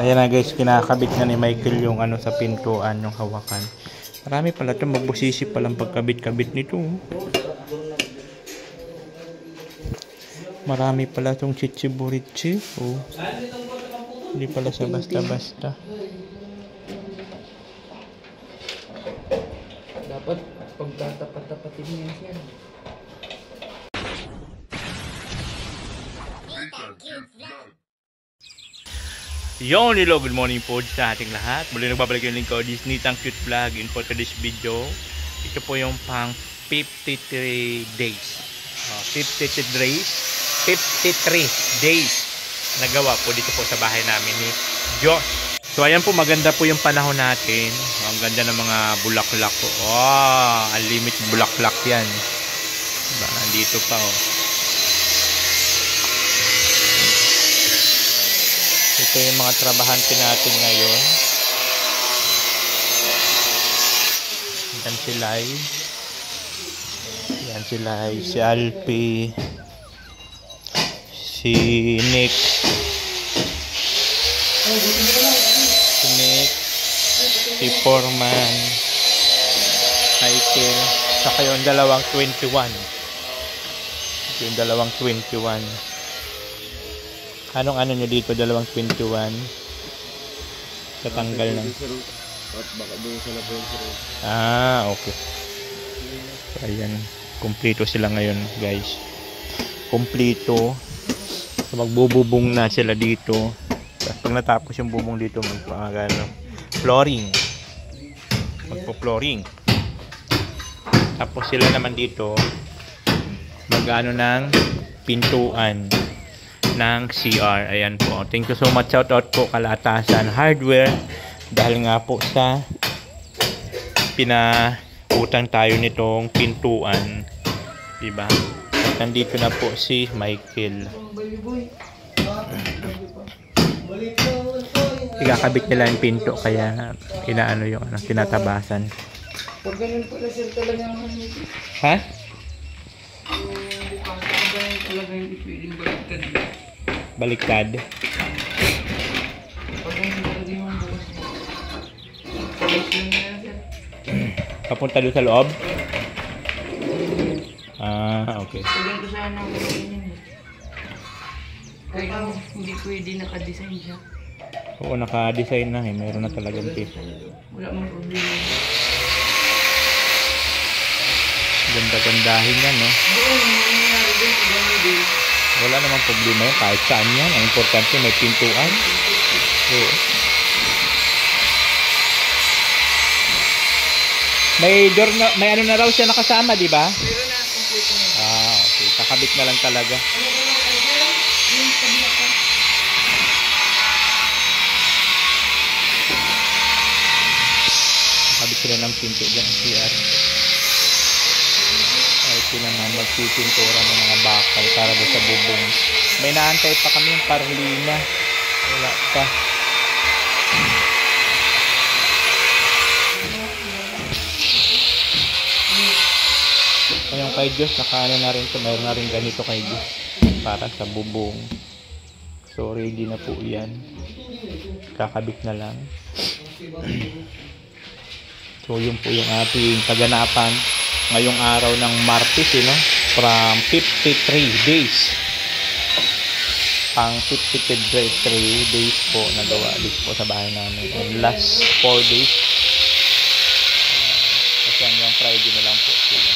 Ayan na guys, kinakabit na ni Michael yung ano sa pintuan, yung hawakan. Marami pala ito, magbusisi palang pagkabit-kabit nito. Marami pala itong chichiburichi. Oh. Hindi pala siya basta-basta. Dapat pagtatapat-tapatin niya yan. Yo, hello, good morning po sa ating lahat. Muli nagbabalik yung link ko, Disney Tang Cute Vlog. In for today's video, ito po yung pang 53 days. 53 days nagawa po dito po sa bahay namin ni Josh. So ayan po, maganda po yung panahon natin. Ang ganda ng mga bulaklak po. Oh, unlimited bulaklak yan. Diba? Nandito pa oh. Ito yung mga trabahante natin ngayon. Yan sila ay. Yan sila ay. Si Alpi. Si Nick. Si Nick. Si Foreman. Michael. Saka yung dalawang 21. Ito yung dalawang 21. Anong ano nyo dito, dalawang 21? Tatanggal ng... Ah, okay. So, ayan. Kompleto sila ngayon, guys. Kompleto. So, magbububong na sila dito. Tapos pag natapos yung bubong dito, flooring. Magpo-flooring. Tapos sila naman dito, mag-ano ng pintuan ng CR. Ayan po. Thank you so much. Shout out po Kalatasan Hardware. Dahil nga po sa pinautang tayo nitong pintuan. Diba? Nandito na po si Michael. Ikakabit nila yung pinto kaya inaano yung tinatabasan. Pag ganun pala sir talaga ang Ha? talaga yung pwedeng baliktad. Baliktad. Pag ganun talaga yung bukas niya. Papunta doon sa loob? Ah, okay. Pagyan ko sana ang ganyan. Kaya hindi pwede naka-design siya. Oo, naka-design na eh. Meron na talagang tip. Wala mong problema. Ganda-gandahin yan, no? Wala namang problema yun. Kahit saan yan. Ang importante may pintuan. Oo. May ano na raw siya nakasama, di ba? Meron na, complete na. Ah, okay. Kakabit na lang talaga. Kakabit sila ng pinto dyan, CR. Ay, sila na magpipintura ng mga bakal para doon sa bubong. May naantay pa kami yung parlina. Wala pa. Yung kay Diyos, nakaano na rin ito. Mayroon na rin ganito kay Diyos para sa bubong. So, ready na po yan. Kakabit na lang. So, yun po yung ating kaganapan ngayong araw ng Martes, no? From 53 days. Pang 53 days po nagawa dito po sa bahay namin. And last 4 days. Kasi hanggang Friday na lang po sila.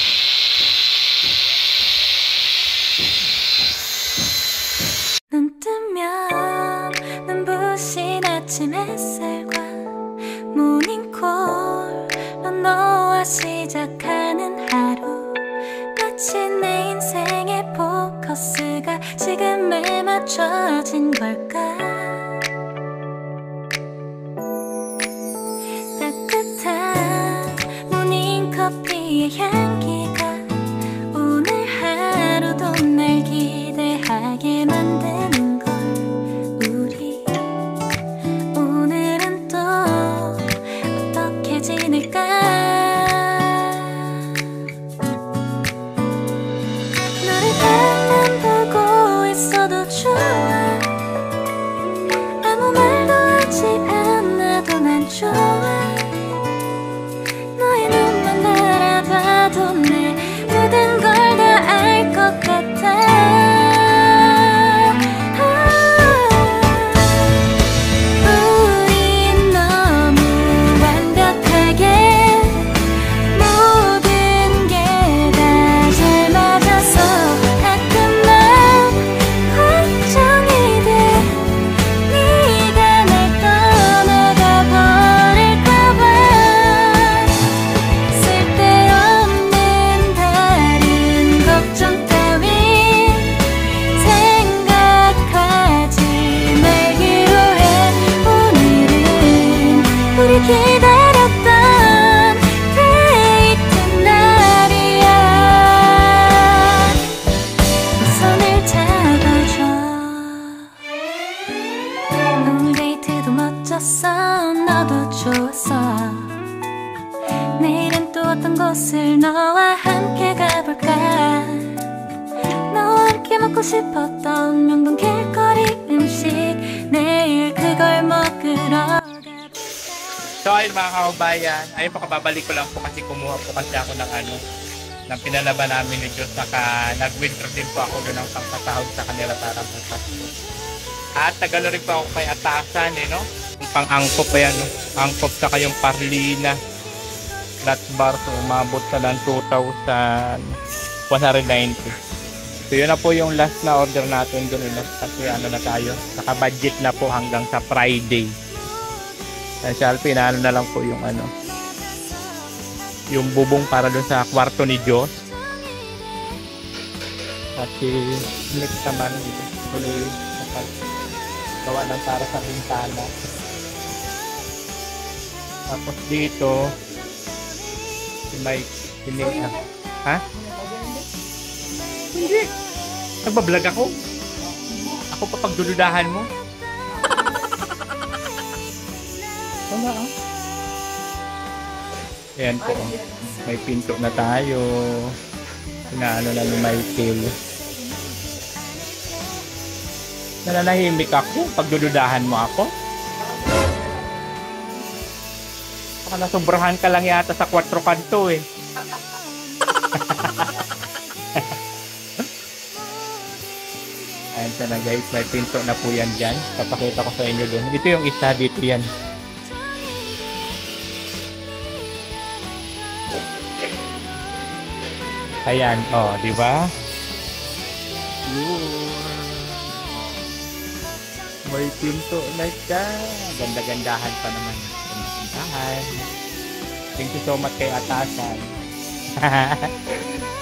눈 뜨면 눈부신 아침 햇살과 모닝콜로 너와 시작하는 하루 마치 내 인생의 포커스가 지금에 맞춰진 걸까 따뜻한 모닝커피의 향기가 오늘 하루도 날 기대하게 만드는 걸 우리 오늘은 좋아 너의 눈만 바라봐도 내 모든 걸 다 알 것 같아 우린 너무 완벽하게 모든 게 다 잘 맞아서 가끔만 걱정이 돼 네가 날 떠나가 버릴까봐 쓸데없는 다른 걱정 따윈 생각하지 말기로 해 오늘은 우리 기다렸던 데이트 날이야 손을 잡아줘 오늘 데이트도 멋졌어 너도 좋았어 내일은 또 어떤 곳을 너와 함께 가볼까 너와 함께 먹고 싶었던 명동 길거리 음식 내일 그걸 먹으러 So ayun mga kaubayan, ayun po kababalik ko lang po kasi kumuha po kasi ako ng ng pinalaban namin ni Diyos, saka nag-withdraw din po ako doon ng pangkatahod sa kanila para sa Pasko. At tagalo rin po ako kay Atasan no? Yung pang-angkop pa yan, no? Angkop saka yung parlina nut bar, so umabot sa lang 2,190. So yun na po yung last na order natin doon kasi na tayo, naka-budget na po hanggang sa Friday. Sa pinaano na lang po yung yung bubong para doon sa kwarto ni Diyos. At si next naman tuloy gawa lang para sa bintana. Tapos dito si Mike ha? Hindi. Nagbablog ako. Ako pa pagdududahan mo. Wala Ayan po. May pinto na tayo. Inaano na ni Michael. Nananahimik ako. Pagdududahan mo ako. Baka nasobrahan ka lang yata sa 4 kanto eh. Ayan sana guys. May pinto na po yan dyan. Papakita ko sa inyo doon. Ito yung isa dito yan. Ayan, oh, di ba? May pinto na siya. Ganda-gandahan pa naman. Ganda-gandahan. Thank you so much kay Atasan.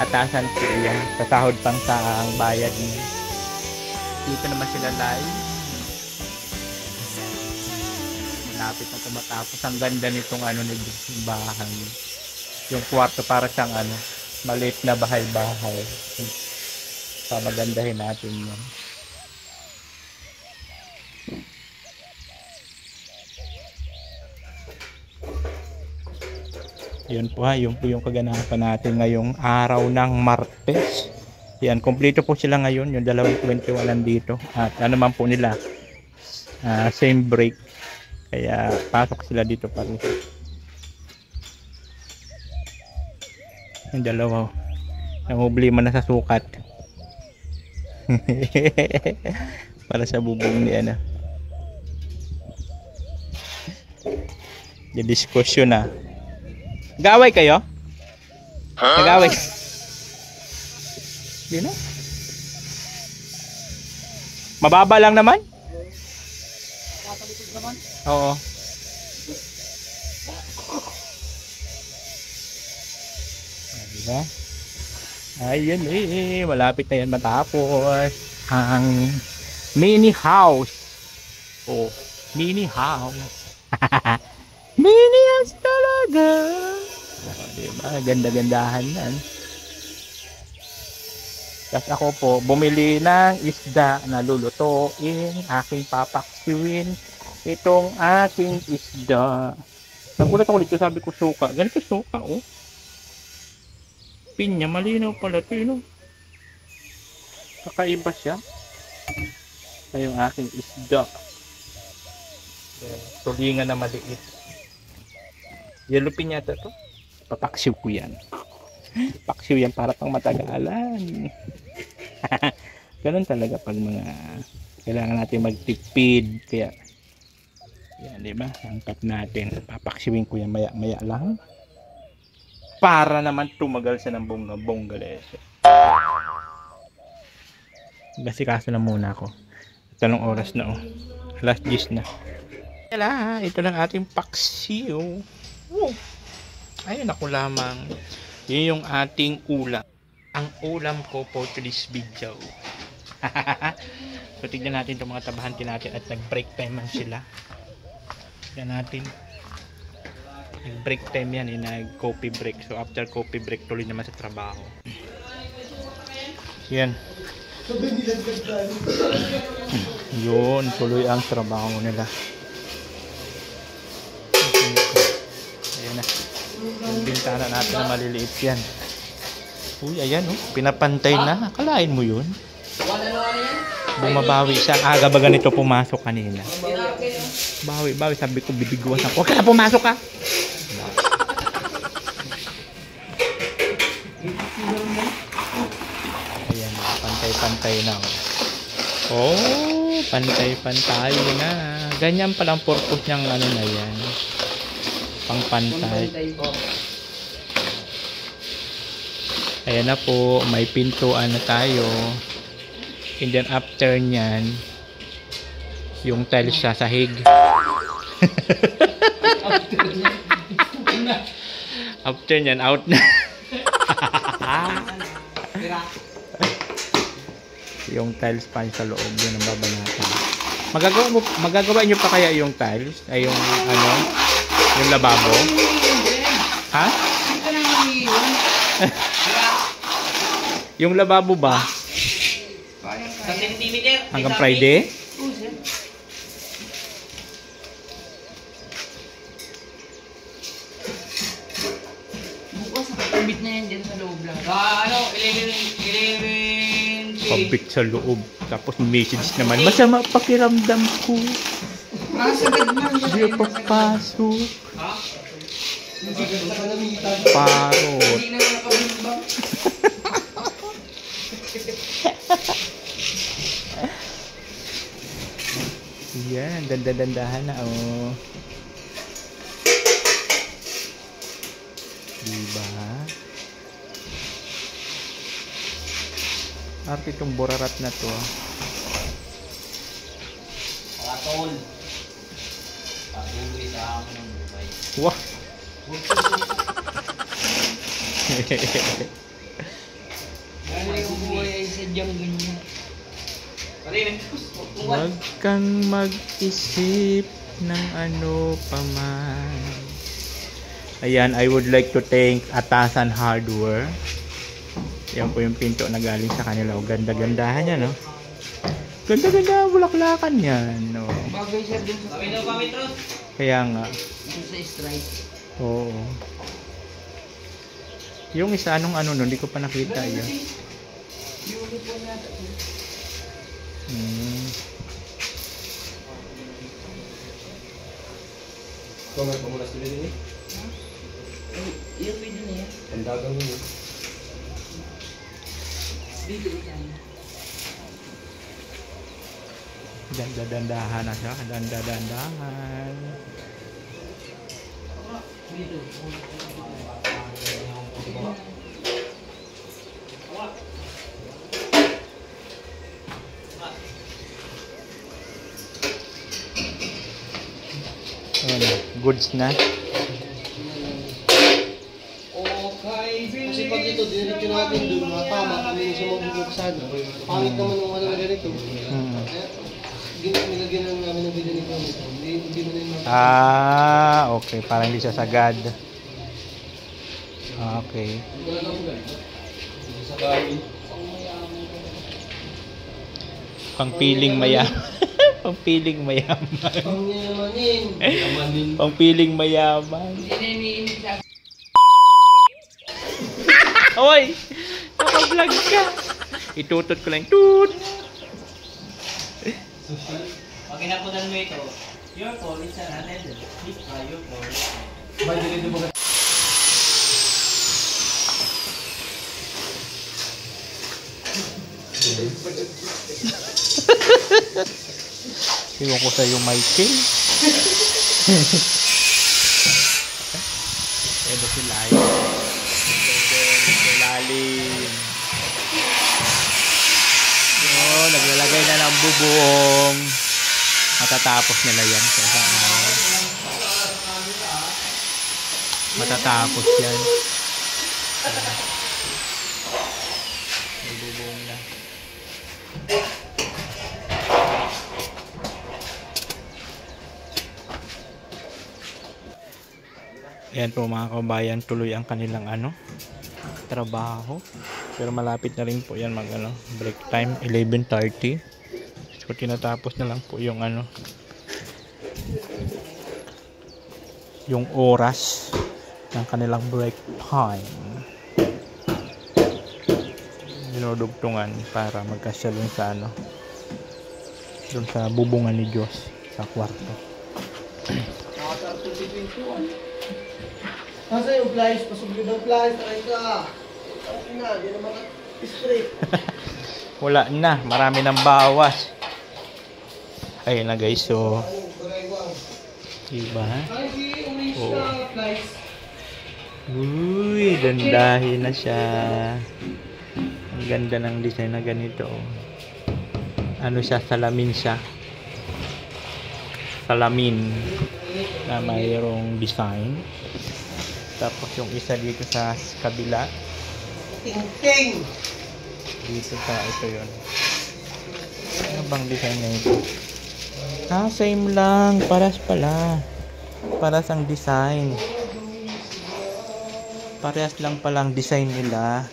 Atasan po yan. Sasahod pang sa ang bayad niya. Dito naman sila live. Malapit na tumatapos. Ang ganda nitong ng bahay. Yung kwarto para siyang maliit na bahay-bahay. Pamagandahin natin yan. Yun po yun po yung kaganapan natin ngayong araw ng Martes. Yan, kompleto po sila ngayon, yung 21 nandito. At man po nila, same break. Kaya pasok sila dito pa rin. Yung dalawa namumblema na sa sukat. Para sa bubong ni yung diskusyon na. Nag-away kayo? Nag-away? Hindi na. Mababa lang naman? Oo. Diba? Ayun malapit na yan matapos ang mini house. Oh, mini house. Mini house talaga. Diba? Ganda-gandahan yan. Tapos ako po bumili ng isda na lulutuin, aking papaksiwin itong aking isda. Nagulat ako dito, sabi ko suka. Ganito suka oh. Pinya, malinaw pala ito, no? Kakaiba siya. Ito yung aking isda. Tulingan na maliit. Yellow piñata to. Papaksiw ko yan. Paksiw yan para pang matagalan. Ganun talaga pag mga kailangan natin magtipid. Kaya yan, di ba? Angkat natin. Papaksiwin ko yan maya lang. Para naman tumagal sa ng bongga-bongga. Gasikaso na muna ako. Tanong oras na oh. Alas 10 na. Yala, ito lang ating paksiw. Oh. Ayun ako lamang. Yun yung ating ulam. Ang ulam ko for today's video. So tignan natin itong mga tabahantin natin at nag-break time man sila. Tignan natin. Nag-break time yan, nag-coffee break. So after coffee break, tuloy naman sa trabaho. Yan. Yun, tuloy ang trabaho nila. Ayan na. Yung bintana natin na maliliit yan. Uy, ayan oh, pinapantay na. Akalain mo yun? Bumabawi siya. Aga ba ganito pumasok kanina? Bawi, sabi ko bibigwas ako. Huwag ka na pumasok ka! Ayan, pantay-pantay na. Oh, pantay-pantay na. Ganyan palang purpose niyang ano na yan. Pangpantay. Ayan na po, may pintuan na tayo. And then after nyan, yung tiles sa sahig. After nyan, out na. Yung tiles pa sa loob, yun ang babanatan. Magagawa nyo pa kaya yung tiles? Ay yung ano? Yung lababo? Ha? Yung lababo ba? Hanggang Friday? Bukas nakakabit na yan dyan sa loob lang. 11. Pabit sa loob. Tapos message naman, masama pakiramdam ko. Masagad man. Hindi papasok. Parot. Hindi na nakabit ba? Yan, dandahan na oh. Diba? Arte itong burarat na to. Patol. Patuloy sa amin ng buhay. Wah! Ano yung buhay ay sadyang ganyan. Huwag kang mag-isip ng ano paman. Ayan, I would like to thank Atasan Hardware. Yan po yung pinto na galing sa kanila. O, ganda-gandahan yan, no? Ganda-ganda, bulaklakan yan, no? Bagay siya dun sa Kaya nga. dun sa stripe. Oo. Yung isa, anong ano nun? Hindi ko pa nakita yun. Yung po natin. May pamulas nila din eh. Yung pwede na yan. Pandagang yun eh. Dito yan. Danda-dandahan na siya. Danda-dandahan. Dito. Ano, goods na. Kasi pag ito, diniretso natin doon, mga tama, kami sa magbubuksan. Pangit naman ng ano na ganito. Kaya, nilagyan lang namin ng video nito. Hindi mo na yung mga... Okay. Parang hindi siya sagad. Okay. Sa kain. Pangpiling mayaman. Pangpiling mayaman. Pangyayaman. Pangpiling mayaman. Hindi na iniinit sa Hoy! Naka-vlog ka! Itutot ko lang. Toot! Pag inapunan mo ito, your call is an unattended. Please try your call. Iwan ko sa'yo, Michael. Ito si Lai. Ito lalim. Oh, naglalagay na ng bubong. Matatapos nila yan sa isang araw. Matatapos yan. May bubong na. Ayan po mga kabayan, tuloy ang kanilang trabaho. Pero malapit na rin po yan break time, 11:30. So tinatapos na lang po yung yung oras ng kanilang break time. Dinudugtungan para magkasalun sa dun sa bubungan ni Diyos sa kwarto. Kasi yung flies, pasubli ng flies, tayo ka. Ang ina, di naman straight. Wala na, marami ng bawas. Ayun na guys, so diba? Oh. Uy, dandahin na siya. Ang ganda ng design na ganito. Siya, salamin siya. Salamin na mayroong design. Tapos yung isa dito sa kabila. Ting-ting! Dito sa ito yun. Ano bang design na ito? Same lang. Paras pala. Paras ang design. Parehas lang palang design nila.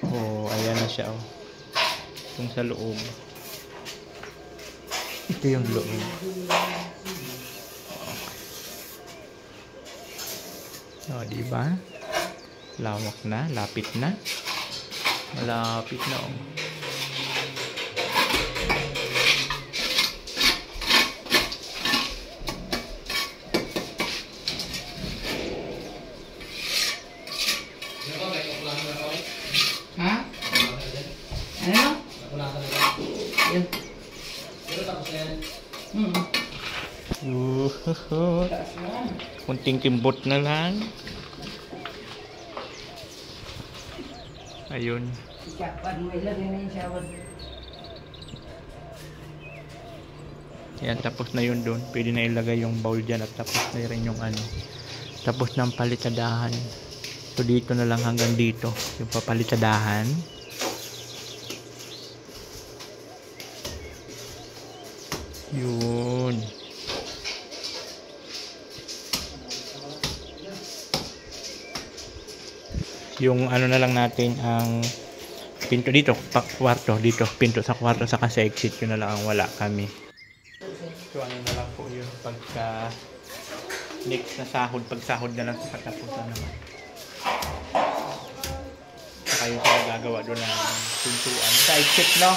Oh, ayan na siya. Oh. Yung sa loob. Ito yung loob. Oh, diba? Lawak na, lapit na. Malapit na, oh. Ha? Ano? Yan. Kunting kimbot na lang. Ayun. Yan, tapos na yun doon. Pwede na ilagay yung bowl dyan at tapos na rin yung tapos ng palitadahan. So dito na lang hanggang dito yung papalitadahan. Yun. Yung na lang natin ang pinto dito, kwarto dito, pinto sa kwarto sa kasi exit yun na lang ang wala kami. So na lang po yun pagka next na sahod, pag sahod na lang sa katapusan naman. Saka yung sa gagawa doon ng pintuan sa exit, no?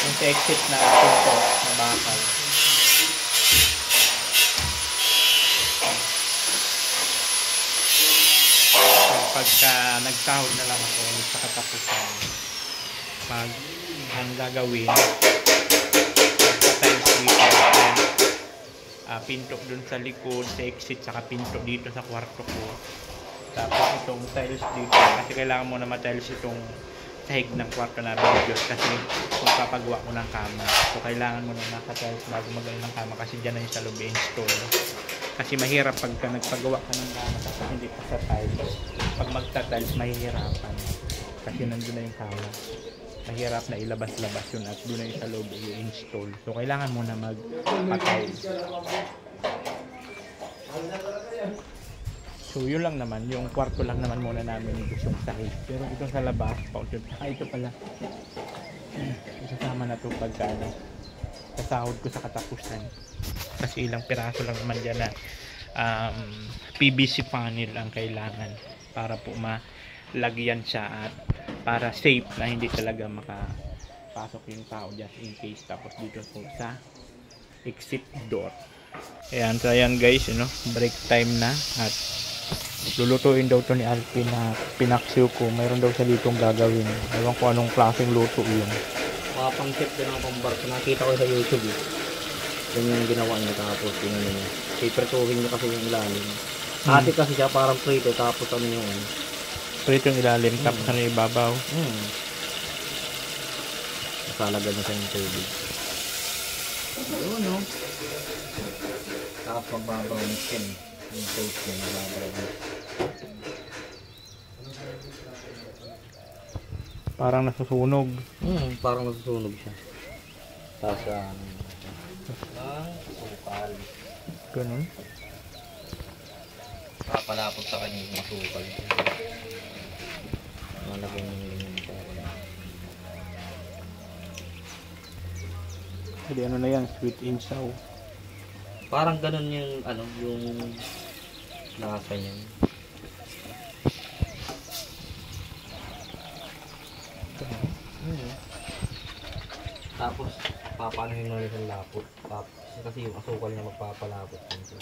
Yung sa exit na pinto na bakal. Pagka nagsahod na lang ako sa katapusan, pag ang gagawin tiles dito, pinto dun sa likod sa exit, saka pinto dito sa kwarto ko, tapos itong tiles dito kasi kailangan mo na ma-tiles itong sahig ng kwarto namin Diyos kasi magpapagawa ko ng kama, so kailangan mo na naka-tiles bago magaling ng kama kasi dyan na yung sa loob install. Kasi mahirap pagka nagpagawa ka ng kama tapos hindi pa sa tiles. Pag magta-tiles, mahihirapan. Kasi nandun na yung kama. Mahirap na ilabas-labas yun at doon na yung sa loob i-install. So, kailangan mo na mag-tiles. So, yun lang naman. Yung kwarto lang naman muna namin yung sahig. Pero itong sa labas, ito pala. Isasama na ito pagka kasahod ko sa katapusan. Kasi ilang piraso lang naman dyan na PVC panel ang kailangan para po malagyan siya at para safe na hindi talaga makapasok yung tao just in case. Tapos dito po sa exit door Ayan, so ayan guys, break time na at lulutuin daw to ni Alpin na pinaksiw ko. Mayroon daw siya ditong gagawin. Ewan ko anong klaseng luto yun. Mga pang-chef din ang pang-barko. Nakita ko sa YouTube eh. Yan yung ginawa niya tapos yun yun. Pipertuhin niya kasi yung ilalim. Ate kasi siya parang prito tapos ano yung Prito yung ilalim, tapos ano yung ibabaw. nasalagad na siya yung tubig. Ayun no. Tapos magbabaw ng skin. Yung toast niya magbabaw. Parang nasusunog. Parang nasusunog siya. Tapos asukal. Ganun. Papalapot sa kanya yung asukal. Malagyan yung ganyan sa kanya. Hindi ano na yan, sweet and sour. Parang ganun yung yung lasa niya. Tapos papanuhin mo rin yung lapot. Kasi yung asukal niya magpapalapot dito.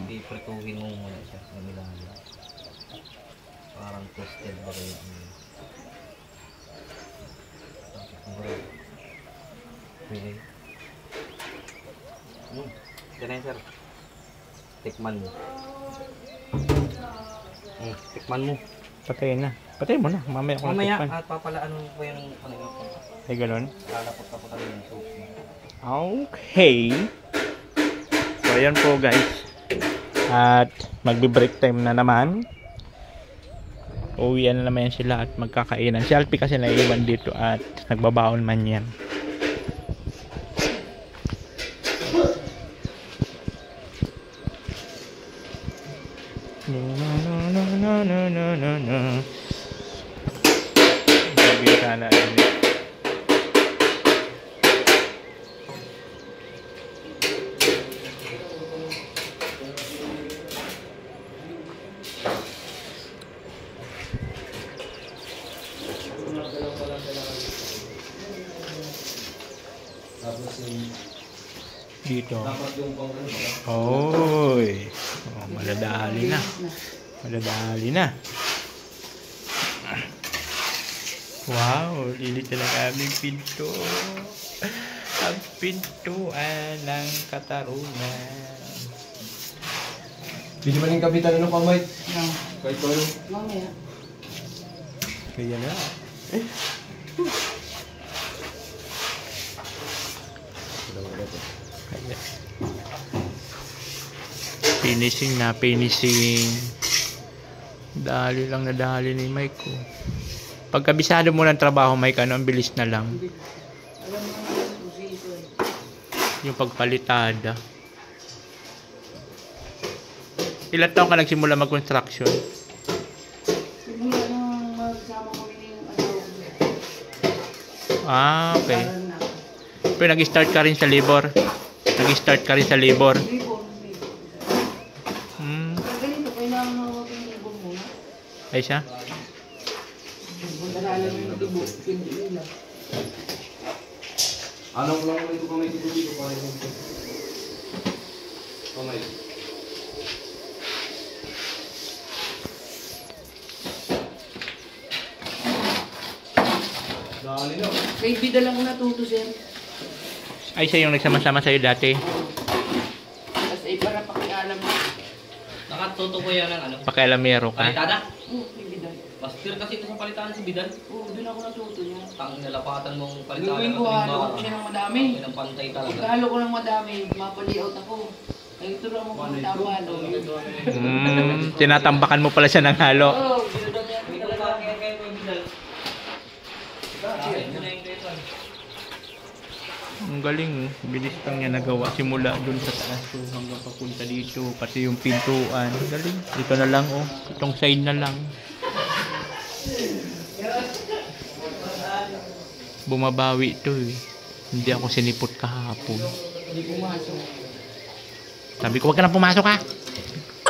Ipretuhin mo muna siya sa ilalim. Parang toasted ba kayo? Okay. Yan sir. Tikman mo. Tikman mo. Patayin na. Patayin mo na. Mamaya ko Mamaya natikpan. at papalaan mo pa yung Ay, ganun. lalapot ka po tayo yung soup mo. Okay. So, ayan po guys. At magbe-break time na naman. Uwian na naman sila at magkakainan. Si Alpi kasi naiiwan dito at nagbabaon man yan. No. Sabi sana yun. Dito. Oy. Oh, madadali na. Madadali na. Wow, lilit na ang aming pinto. Ang pintuan ng katarungan. Hindi man yung kapitan pa, Mike? Kahit ko ano. Mamaya. Kaya na. Kaya. Finishing na, finishing. Dali lang na dali ni Mike ko. Pagkabisado mo ng trabaho, Mike, ang bilis na lang. Yung pagpalitada. Ilan taon ka nagsimula mag-construction? Simula nung magsama kami ng Ah, okay. Pero nag-start ka rin sa labor? Nag-start ka rin sa labor? Ganito, kailangan na mag-ibon muna. Ay siya? Punta na alam yung mag-ibon. Pindiin lang. Alam ko lang kung ito kamay dito dito para yung kamay. Dali na. Kay Bida lang ko natuto siya. Ay siya yung nagsama-sama sa'yo dati? Tapos para pakialam mo. Nakatuto ko yan ng ano? Pakialamero ka? Palitada? Oo, kay Bida. Pastir kasi ito sa palitaan si Bidan. Oo, doon ako natuto niya. Tang nalapatan mong palitada. Gawin ko, halo ko siya ng madami. Ng pantay talaga. Pagkahalo ko ng madami, mapali-out ako. Ay, turo mo kung tama. Tinatambakan mo pala siya ng halo. Oo, ginudam yan Hindi ko talaga. kaya kay Bidan. Ayun na yung kaya. Ang galing, bilis lang niya nagawa. Simula dun sa taas to hanggang papunta dito. Pati yung pintuan. Ang galing. Dito na lang oh. Itong side na lang. Bumabawi ito eh. Hindi ako sinipot kahapon. Hindi pumasok. Sabi ko, wag ka na pumasok ha.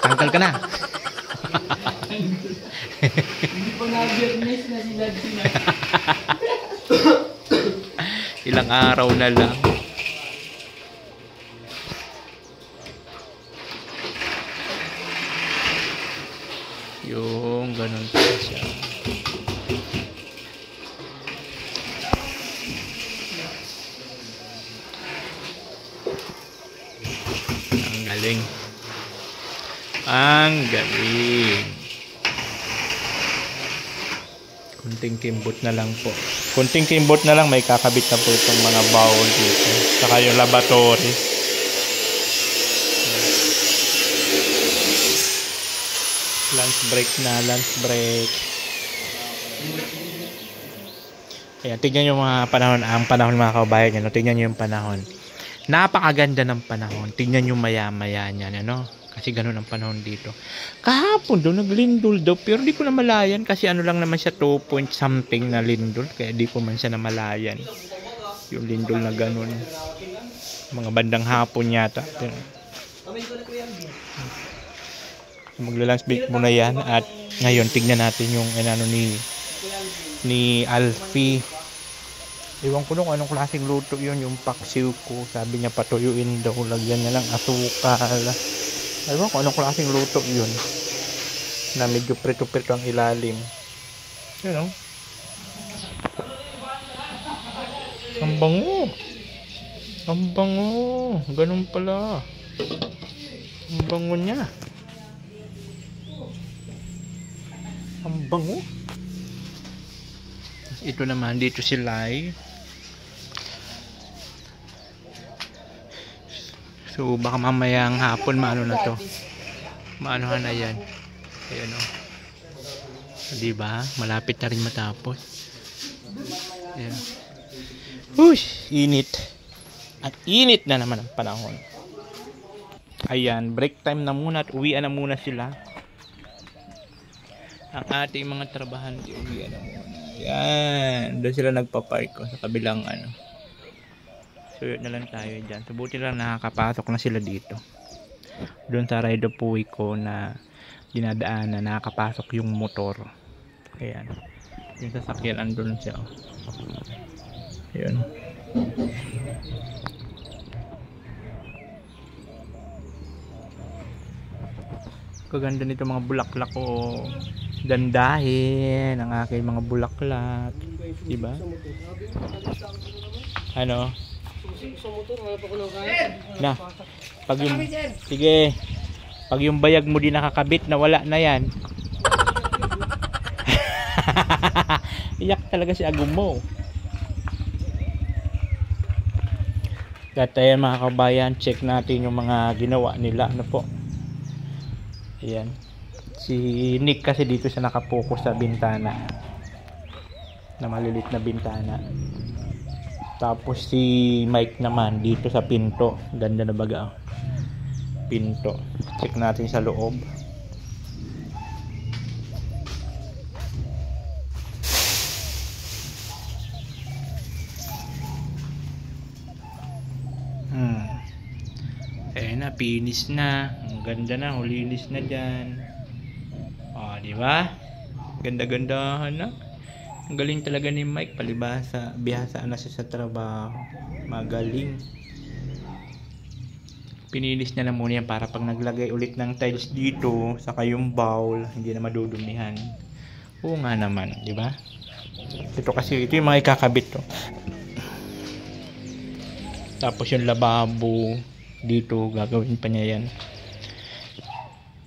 Tanggal ka na. Hindi pa na-biyernes na sila din. Ilang araw na lang. Yung ganun pa siya. Ang galing. Ang galing. Kunting kimbot na lang po. Kunting kimbot na lang, may kakabit na po itong mga bowl dito. Saka yung laboratory. Lunch break na, lunch break. Ayan, tignan yung mga panahon, ang panahon mga kabayan yan. Tignan nyo yung panahon. Napakaganda ng panahon. Tignan yung maya-maya niyan, ano? Kasi ganun ang panahon dito. Kahapon doon naglindol daw, pero di ko na malayan kasi ano lang naman siya 2 point something na lindol, kaya di ko man siya na malayan. Yung lindol na ganun. Mga bandang hapon yata. Magla-lunch break muna yan at ngayon tignan natin yung ano ni Alfie. Iwan ko nung anong klaseng luto yun, yung paksiw ko. Sabi niya patuyuin daw, lagyan niya lang asukal. Ewan ko anong klaseng luto yun na medyo prito-prito ang ilalim. Yun, oh. Ang bango. Ang bango. Ganun pala. Ang bango niya. Ang bango. Ito naman dito si Lai. So baka mamayang hapon maano na to. Maanohan na yan. Ayan o. Diba? Malapit na rin matapos. Ayan. Ush! Init. At init na naman ang panahon. Ayan. Break time na muna at uwian na muna sila. Ang ating mga trabahante uwian na muna. Ayan. Doon sila nagpapark ko sa kabilang ano. So yun na lang tayo dyan. So buti lang nakakapasok na sila dito. Doon sa ride of puwi ko na dinadaan na nakakapasok yung motor. Ayan. Yung sasakyan andun siya. Ayan. Kaganda nito mga bulaklak ko. Gandahin ang aking mga bulaklak. Diba? Ano? Sa motor, wala pa ko nang kaya. Na, pag yung, sige, pag yung bayag mo di nakakabit, nawala na yan. Iyak talaga si Agum mo. At ayan mga kabayan, check natin yung mga ginawa nila. Ano po? Ayan. Si Nick kasi dito siya nakapokus sa bintana. Na malilit na bintana. Tapos si Mike naman dito sa pinto. Ganda na baga. Pinto. Check natin sa loob. Ayan na, finish na. Ang ganda na, hulinis na dyan. O, di ba? Ganda-gandahan na. Ang galing talaga ni Mike, palibasa, bihasa na siya sa trabaho. Magaling. Pinilis niya na muna yan para pag naglagay ulit ng tiles dito, saka yung bowl, hindi na madudumihan. Oo nga naman, di ba? Ito kasi, ito yung mga ikakabit to. Tapos yung lababo dito, gagawin pa niya yan.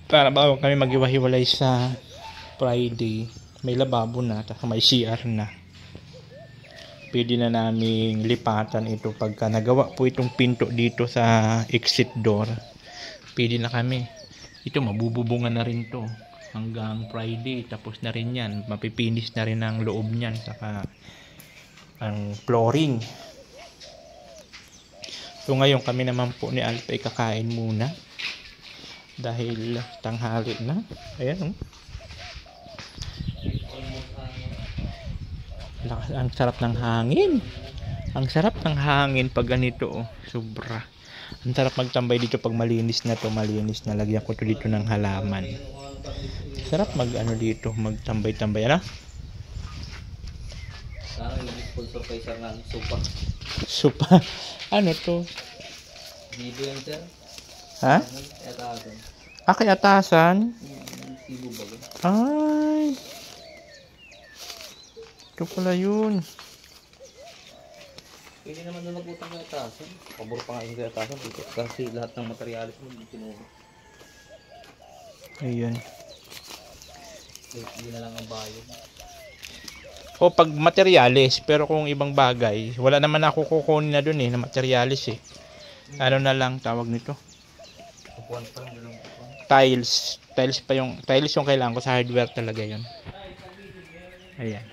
Para bago kami maghiwa-hiwalay sa Friday, may lababo na, tapos may CR na. Pwede na naming lipatan ito pagka nagawa po itong pinto dito sa exit door. Pwede na kami. Ito mabububungan na rin to hanggang Friday, tapos na rin yan. Mapipinis na rin ang loob niyan, saka ang flooring. So ngayon kami naman po ni Alpha ay kakain muna dahil tanghali na. Ayan, ang sarap ng hangin. Ang sarap ng hangin pag ganito, sobra. Ang sarap magtambay dito pag malinis na to, malinis na. Lagyan ko to dito ng halaman. Sarap mag ano dito, magtambay-tambay. Ano? Sana yung sponsor kay sir ng sopa. Supa. Ano to? Video yan sir. Ha? Ito ako. Kay atasan? Sibo ba yun? Ay. Ito pala yun. Pwede naman na nagutang kay atasan. Pabor pa nga yung kay atasan. Kasi lahat ng materialis mo kinuha. Ayun. Hindi na lang ang bayad. O pag materialis, pero kung ibang bagay, wala naman ako kukunin na dun na materialis eh. Ano na lang tawag nito? Kukuhan pa lang doon. Tiles. Tiles yung kailangan ko sa hardware talaga yun. Ayan.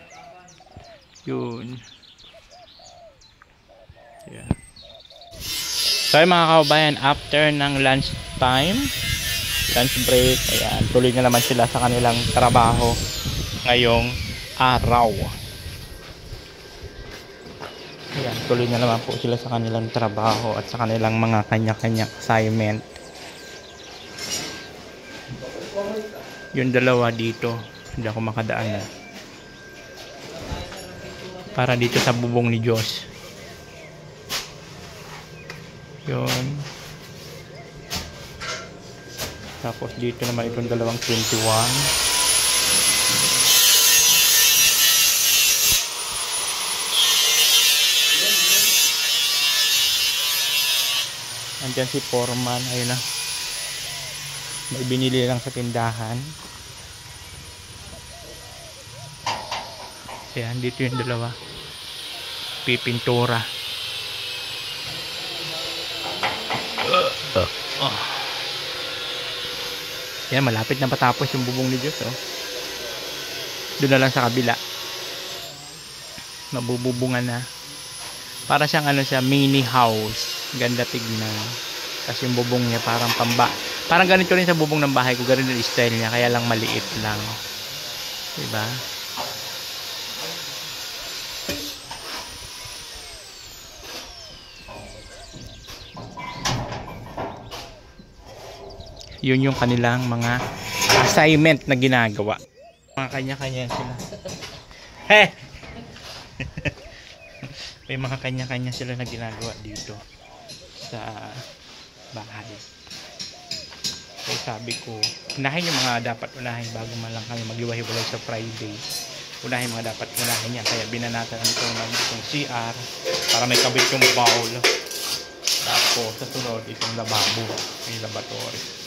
Yun. Ayan. So ay mga kababayan, after ng lunch time, lunch break, ayan, tuloy na naman sila sa kanilang trabaho ngayong araw. Ayan, tuloy na naman po sila sa kanilang trabaho at sa kanilang mga kanya-kanyang assignment. Yung dalawa dito, hindi ako makadaan na. Para dito sa bubong ni Diyos. Yun. Tapos dito naman itong dalawang 21. Andyan si Foreman, ayun na. May binili lang sa tindahan. Ayan, dito yung dalawa. Pipintura. Ayan, malapit na patapos yung bubong ni Diyos. Oh. Doon na lang sa kabila. Mabububungan na. Para siyang ano siya, mini house. Ganda tignan. Kasi yung bubong niya parang parang ganito rin sa bubong ng bahay ko. Ganito yung style niya. Kaya lang maliit lang. Diba? Yun yung kanilang mga assignment na ginagawa. Mga kanya-kanya sila. Hey! May mga kanya-kanya sila na ginagawa dito sa bahay. Kaya sabi ko, unahin yung mga dapat unahin bago man lang kami maghiwa-hiwalay sa Friday. Unahin mga dapat unahin niya. Kaya binanatan itong CR para may kabit yung bowl. Tapos sa sunod itong lababo, may laboratory.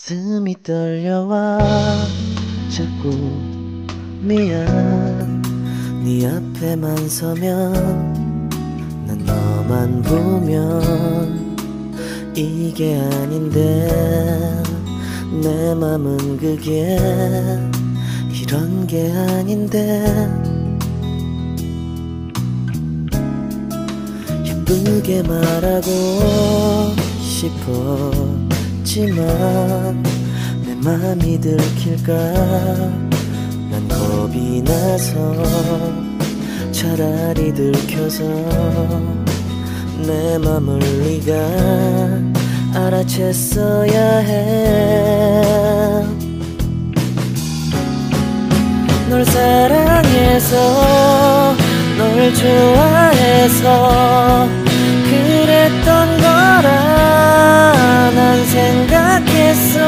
가슴이 떨려와 자꾸 미안 네 앞에만 서면 난 너만 보면 이게 아닌데 내 맘은 그게 이런 게 아닌데 예쁘게 말하고 싶었지만 내 맘이 들킬까 난 겁이 나서 차라리 들켜서 내 맘을 네가 알아챘어야 해 널 사랑해서 널 좋아해서 그랬던 거라 난 생각했어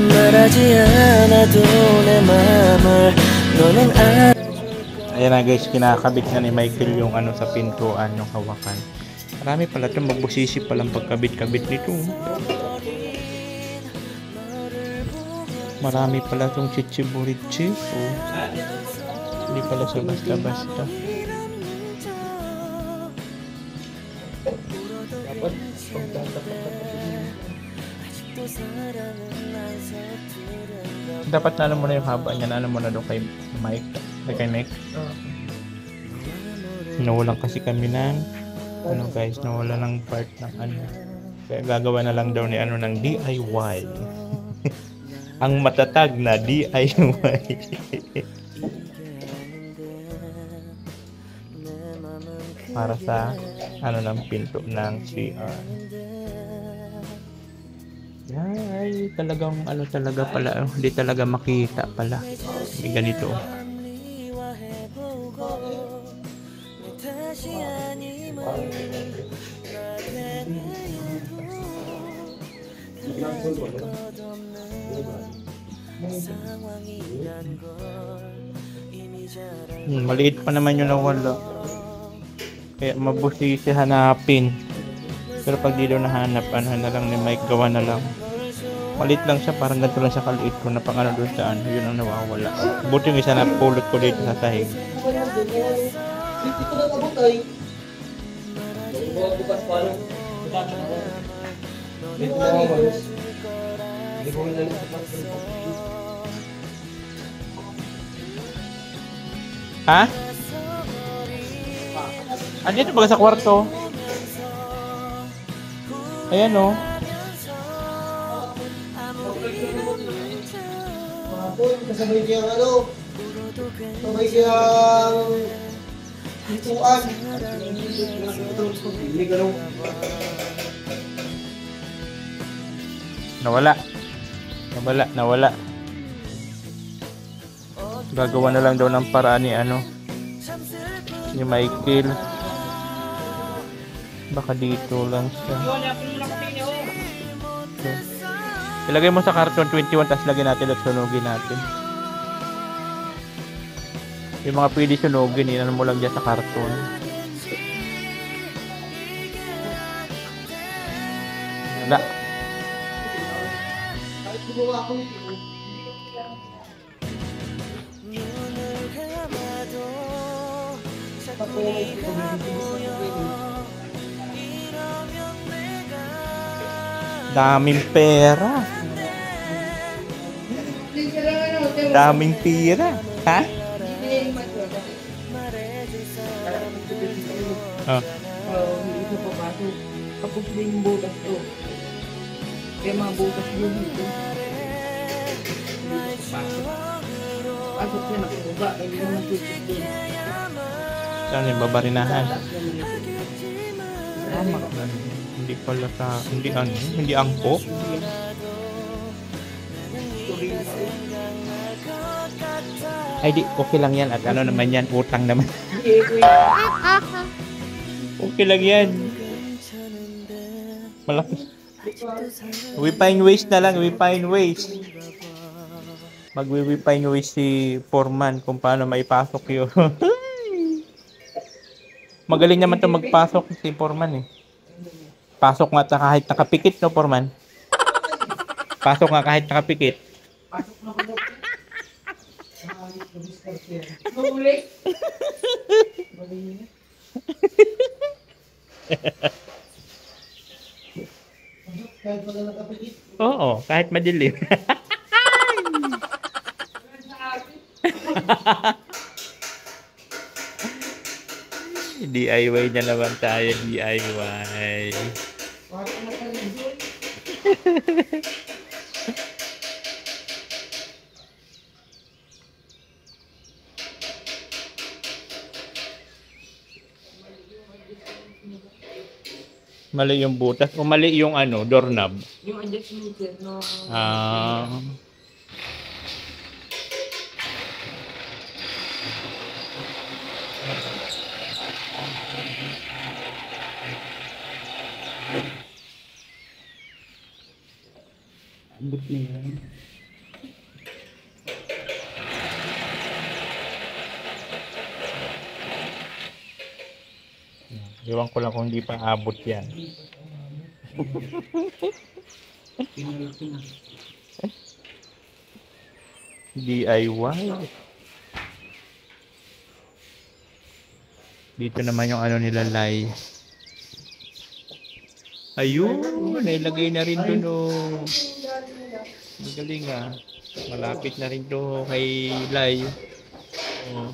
말하지 않아도 내 맘을 너는 알아. Ayan na guys, kinakabit na ni Michael yung ano sa pintuan, yung hawakan. Marami pala ito, magbusisi palang pagkabit-kabit nito. Marami pala itong chichiburitsi. Oh. Hindi pala sa basta-basta. Dapat na mo na yung haba niya, na mo na doon kay Mike. Kay Mike. Nawalan kasi kami ng ano guys, nawalan ng part ng ano. Kaya gagawa na lang daw ni ano ng DIY. Ang matatag na DIY. Para sa ano ng pinto ng CR. Ay, talagang ano talaga pala, hindi talaga makita pala. May ganito. Maliit pa naman yung nawala. Kaya mabusisi hanapin. Pero pag di daw nahanap, ano na lang ni Mike, gawa na lang. Maliit lang siya, parang ganito lang siya kaliit ko na pang ano doon sa ano, yun ang nawawala. Buti yung isa na pulot ko dito sa sahig. Hindi ko na nabutay. Bukas pa lang. Dito na ako. Hindi ko na Ha? Andito ba sa kwarto? Ayan o. Kasabay kayang ano? Kasabay kayang hituan. Hindi ganun. Nawala. Gagawa na lang daw ng paraan ni ano, ni Michael. Baka dito lang siya. So, ilagay mo sa karton 21, tapos lagyan natin at sunugin natin. Yung mga pwede sunugin, inan mo lang dyan sa karton. Wala. Daming pera. Daming pera. Ha? Oh. Hindi ko papasok. Kapag yung butas to. Kaya mga butas yun dito. Pasok siya nakababa. Hindi mo nasusunod din. Saan yung babarinahan? Tama. Hindi pala sa... Hindi angkop. Ay di, okay lang yan. At ano naman yan, utang naman. Okay lang yan. Malaki. We find ways na lang, we find ways. We find ways si Foreman kung paano maipasok yun. Magaling naman to magpasok si Foreman eh. Pasok nga kahit nakapikit no, Foreman. Pasok nga kahit nakapikit. Pasok na ko. Maulit. Kahit wala nakapikit. Oo, kahit madilim. DIY na naman tayo, DIY. Pasok na tayo. Mali yung butas o mali yung ano, doorknob. Yung adjustment sir, no. Ah. But na yan. Iwan ko lang kung hindi pa abot yan. Pinalaki na. DIY. Dito naman yung ano nila lay. Ayun, nailagay na rin doon oh. Magaling ah. Malapit na rin to kay Lay. Oh.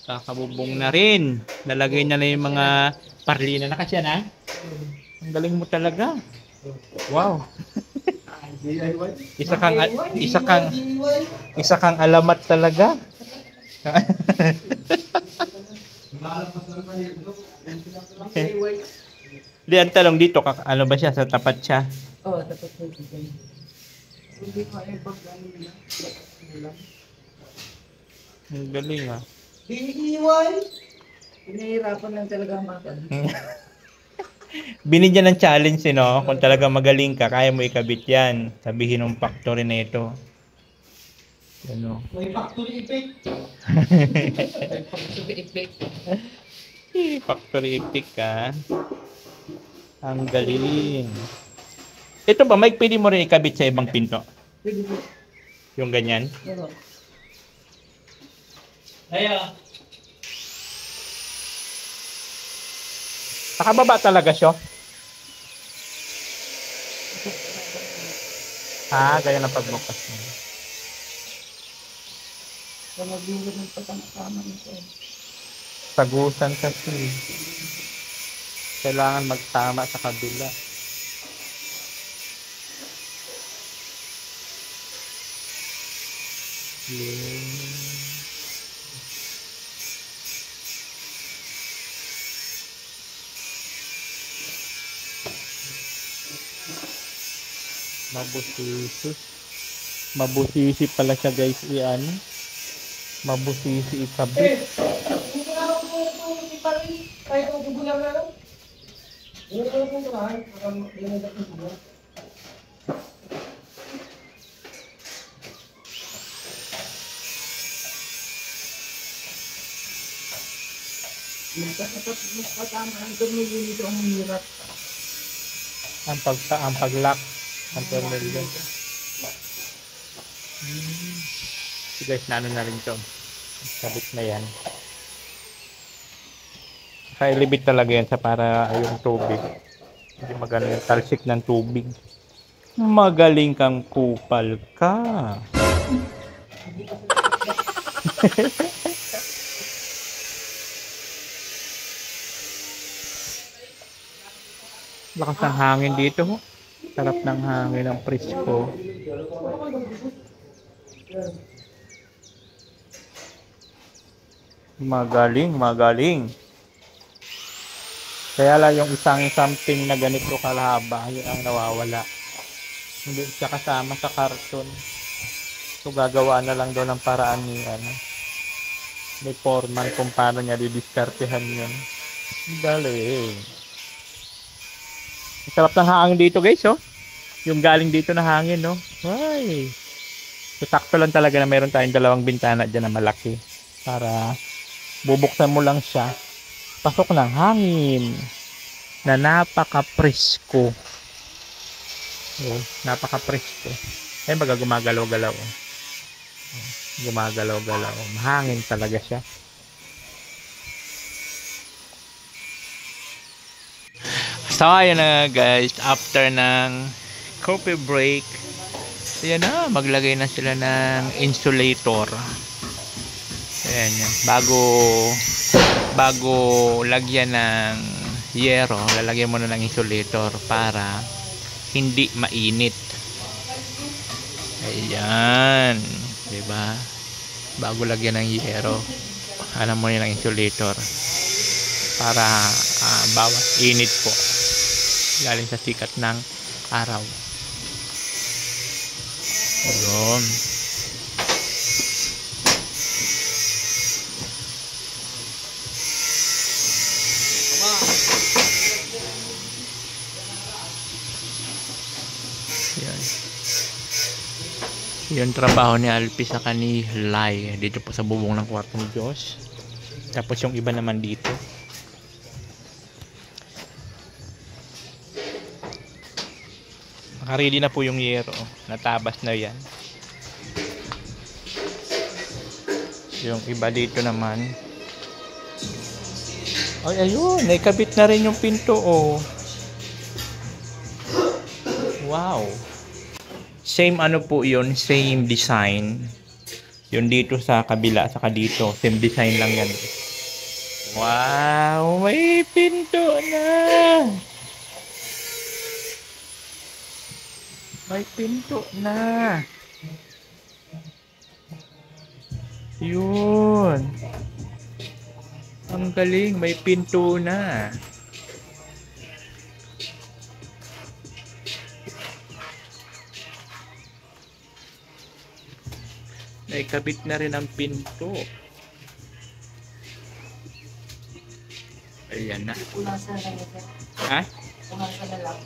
Kakabubong na rin. Nalagay na yung mga parlina na kasi na. Ang galing mo talaga. Wow. Isa kang alamat talaga. Di ang talong dito, ano ba siya? Sa tapat siya? Oo, dapat po dito. Hindi ko ay pag-ano nila. Ang galing ah. DIY! Pinahirapan lang talaga makan. Binigyan ng challenge no? Kung talaga magaling ka, kaya mo ikabit yan. Sabihin ng factory na ito. Ano? May factory effect. Factory effect ka. Ang galing. Ito ba, Mike, pwede mo rin ikabit sa ibang pinto? Pwede po. Yung ganyan? Oo. Nakababa talaga siya? Ah, gaya ng pagbukas mo. Sa maglulog ng patang-tama nito. Sagusan kasi. Kailangan magtama sa kabila. Mabusisi. Mabusisi pala siya guys. Iyan. Mabusisi ikabit. Mas patama ang tumili nito ang hirap. Ang pag-lock. Ang tornilyo. So guys, naano na rin ito. Sabit na yan. Kailibit talaga yan sa para yung tubig. Hindi magano yung talsik ng tubig. Magaling kang kupal ka. Lakas ng hangin dito. Sarap ng hangin ng presko. Magaling, magaling. Kaya lang yung isang something na ganito kalahaba, yun ang nawawala. Hindi siya kasama sa karton. So gagawa na lang doon ng paraan ni may foreman kung paano niya didiskartehan yun. Galing. Sarap ng hangin dito guys, oh. Yung galing dito na hangin, no. Ay. So, sakto lang talaga na meron tayong dalawang bintana dyan na malaki. Para bubuksan mo lang siya. Pasok ng hangin na napaka-presko. Oh, napaka-presko. Eh, baga gumagalaw-galaw. Oh. Gumagalaw-galaw. Mahangin talaga siya. So, ayun na guys. After ng coffee break, ayan na, maglagay na sila ng insulator. Ayan yan. Bago lagyan ng yero, lalagyan mo na ng insulator para hindi mainit. Ayan. Diba? Bago lagyan ng yero, alam mo yun ng insulator para bawas init po galing sa sikat ng araw. Ayun. Yan. Yung trabaho ni Alpi sa kanilay dito po sa bubong ng kwarto ni Diyos. Tapos yung iba naman dito. Naka-ready na po yung yero. Natabas na yan. Yung iba dito naman. Ay, ayun. Naikabit na rin yung pinto, oh. Wow. Same ano po yun. Same design. Yun dito sa kabila. Saka dito. Same design lang yan. Wow. May pinto na. May pinto na. Yun. Ang galing. May pinto na. Naikabit na rin ang pinto. Ayan na. Punasan na lang. Ha? Punasan na lang.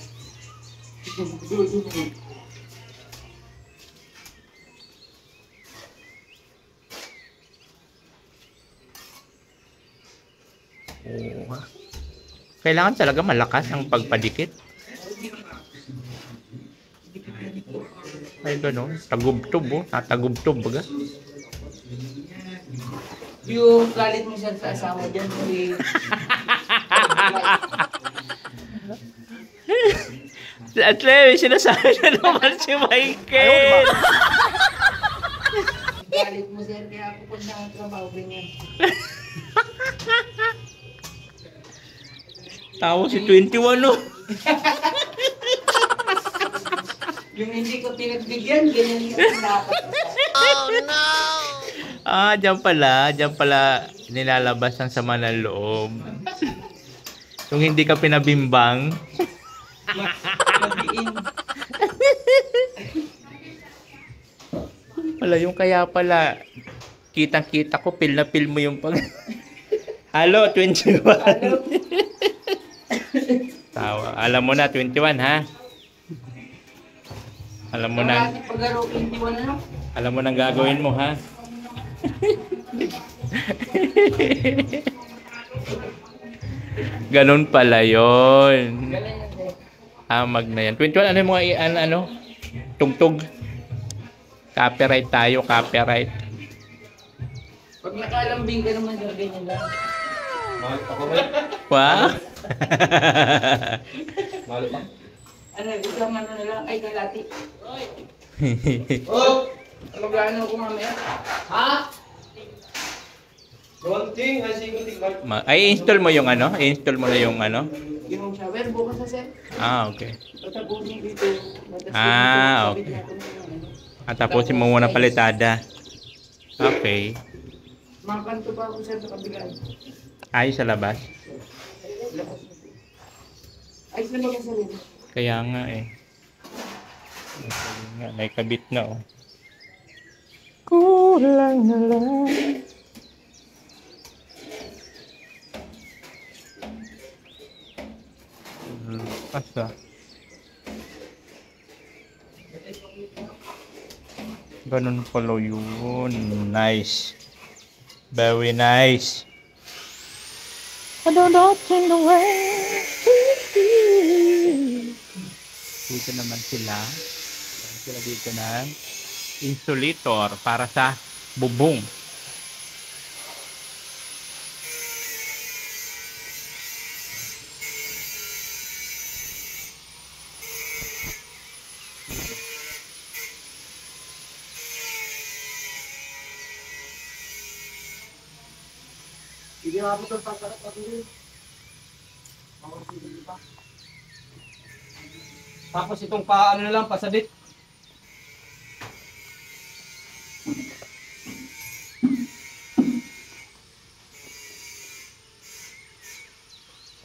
Oh. Kailangan talaga malakas ang pagpadikit. Ay, gano'n. Tagubtob, oh. Tatagubtob, baga. Yung galit mo siya sa asawa dyan, At least, sinasabi na naman si Michael. galit mo siya, kaya ako pag nakatrabaho ganyan. Tawa si 21, no? Yung hindi ko pinagbigyan, ganyan yung dapat. Ah, dyan pala nilalabas ang sama ng loob. Kung hindi ka pinabimbang. Yung kaya pala, kitang-kita ko, feel na feel mo yung pag... Halo, 21. Tawa. Alam mo na, 21, ha? Alam mo na. Alam mo nang gagawin mo, ha? Ganun pala yun. Amag na yan. 21, ano yung mga ano? Tugtog. Copyright tayo, copyright. Pag nakalambing ka naman, ganyan lang. Wow. Ano, isang ano na lang, ay kalati. Oh! Mag-ano ko mamaya? Ha? Konting, ay sigutik. Ay, install mo yung ano? I-install mo na yung ano? Yung shower, bukas na sir. Ah, okay. Patapusin dito. Ah, okay. At tapusin mo muna palitada. Okay. Makanto pa ako sir sa kabila. Ayos sa labas. Ayos na ba sir? Kaya nga eh. May kabit na, oh. Kulang na lang. Asa? Ganun pala yun. Nice. Very nice. I don't know in the way. Dito naman sila. Sila dito ng insulator para sa bubong. Hindi nga po itong pagkarat natin. Tapos itong paano na lang, pasadit.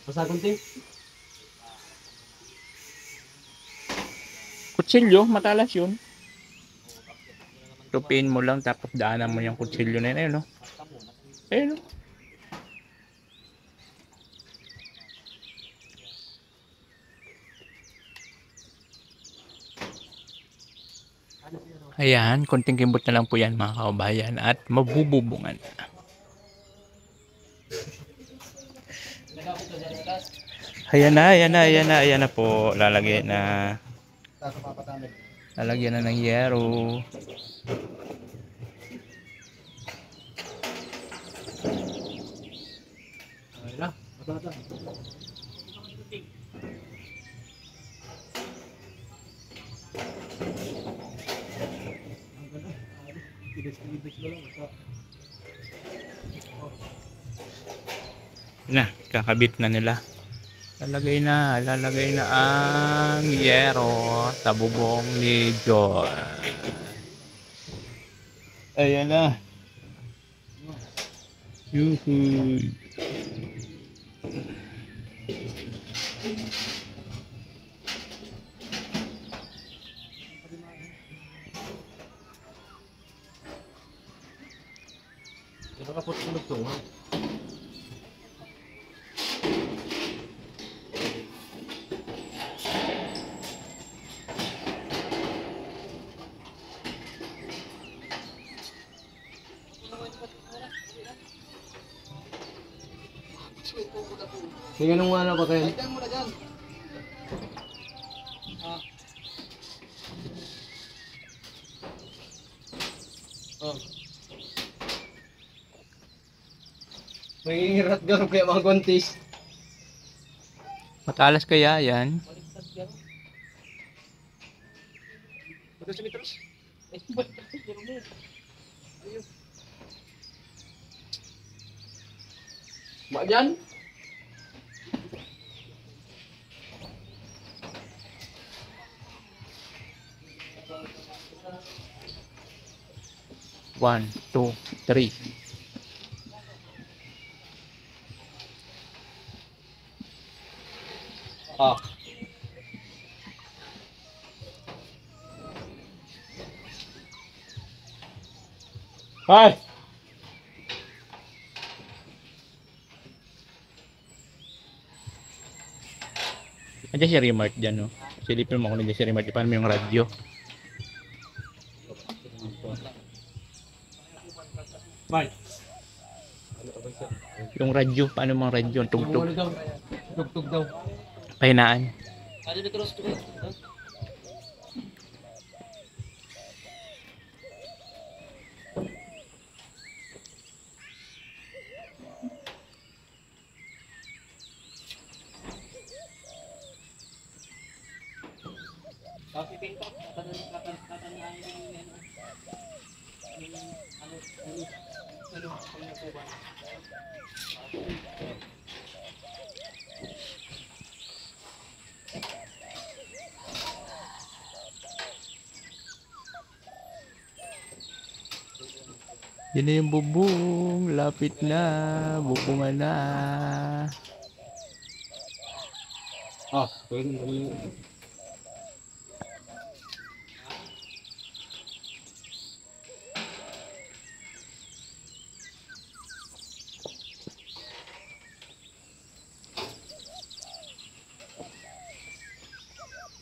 Pasagun din. Kutsilyo, matalas yun. Tupin mo lang tapos daanan mo yung kutsilyo na yun. Ayun, no? Ayun, no? Ayan, konting kimbot na lang po yan mga kababayan at mabububungan. Ayan na po. Lalagyan na ng yero. Na, kakabit na nila. Lalagay na ang yero sa bubong ni John. Ayan na. Yuhu. Nakapot ko nagtungan. Sige nung ano ba kayo? Lagyan mo na dyan. Nangingirat gano'n kaya mga gontis. Matalas kaya yan? Mak dyan? One, two, three. Ah. Hi! Andiyan si Remart dyan, no? Silipin mo ako nandiyan si Remart. Paano mo yung radyo? Bye. Yung radyo, paano mo ang radyo? Ang tugtog. Tugtog daw. Tugtog daw. Pahinaan. Ano na cross to? Yan na yung bubong. Lapit na. Bubungan na. Ah, pwede.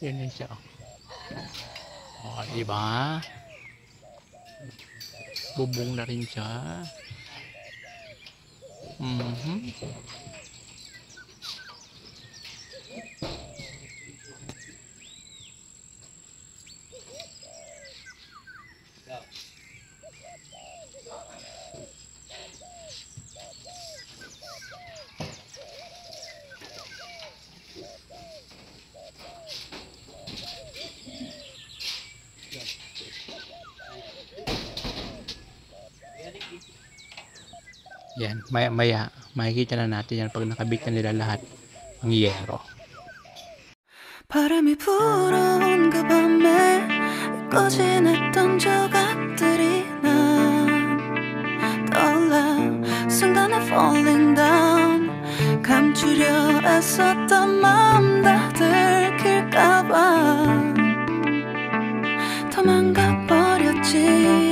Yan na siya. O, diba? Bubong na rin siya. Yan, maya makikita na natin yan pag nakabit na nila lahat ng yero. 바람이 불어온 그 밤에 잊고 지냈던 조각들이 난 떠올라 순간에 falling down 감추려 애썼던 마음 다 들킬까봐 도망가 버렸지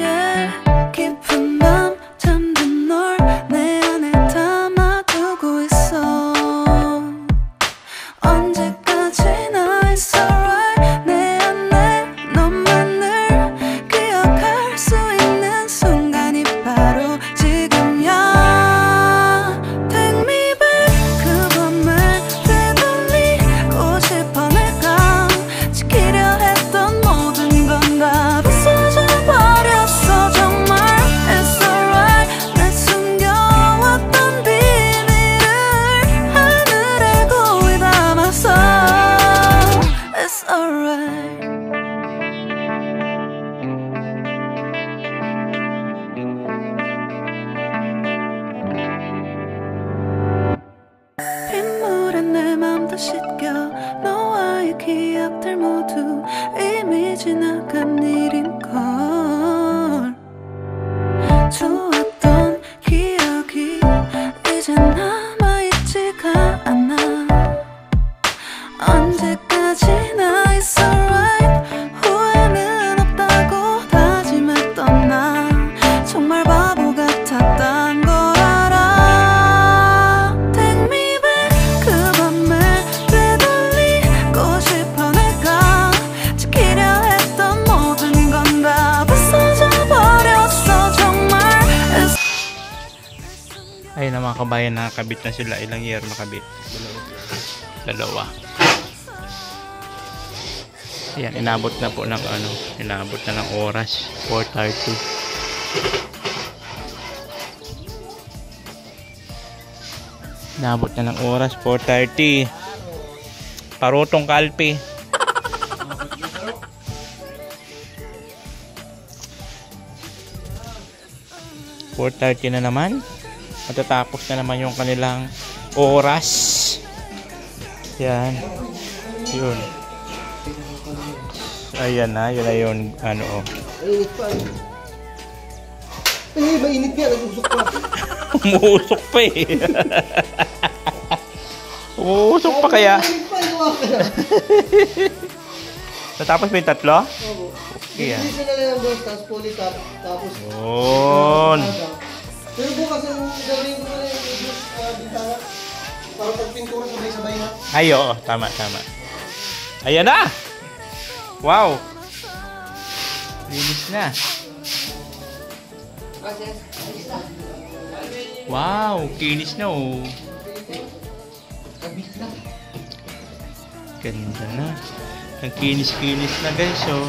yeah. 깊은 밤 잠든 널 내 안에 담아두고 있어 언제까지나 it's alright 내 안에 너만을 기억할 수 있는 순간이 바로 지금이야 Take me back 그 밤을 되돌리고 싶어 내가 지키려 했던 모든 건 다 부서져 버렸어 정말 It's alright 내 숨겨왔던 비밀을 하늘에 고이 담았어 It's alright 빗물에 내 맘도 씻겨 너와의 기억들 모두 이미 지나간 일인걸 좋았던 기억이 이제 남아있지가 않아 언제까지나 it's alright 후회는 없다고 다짐했던 나 정말 바보 같았단 걸 알아 Take me back 그 밤을 되돌리고 싶어 내가 지키려 했던 모든 건 다 부서져 버렸어 정말 Ayun na mga kabayan, nakakabit na sila. Ilang yero nakabit? Dalawa. Ayan, inabot na po ng inabot na ng oras 4:30. Inabot na ng oras 4:30. Parutong kalpi. $4:30 na naman. Matatapos na naman yung kanilang oras. Yan. Yun. Ayan na. Yun na yun. Mainit pa. Mainit nga. Nag-usok pa. Umuusok pa eh. Umuusok pa kaya. Mainit pa. Inuwa ka na. Natapos ba yung tatlo? Oo. Okay yan. Bibili sila ng boss, tapos pulit up, tapos... Yun. Pero bukas ang gawin ko na yung bintana. Para pagpintura sabay-sabay na. Ay, oo. Tama. Ayan na! Wow! Linis na. Wow! Kinis na oh. Ganda na. Ang kinis-kinis na guys oh.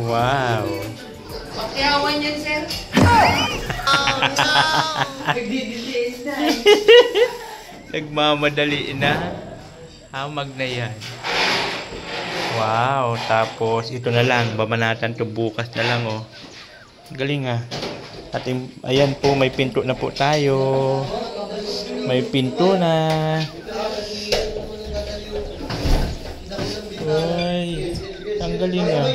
Wow! Pakiawan yan, sir. Nagdidiliin na. Nagmamadali na. Hamag na yan. Wow! Tapos ito na lang. Babanatan to bukas na lang oh. Galing ah. At ayan po, may pinto na po tayo. May pinto na. Ay, ang galing ah.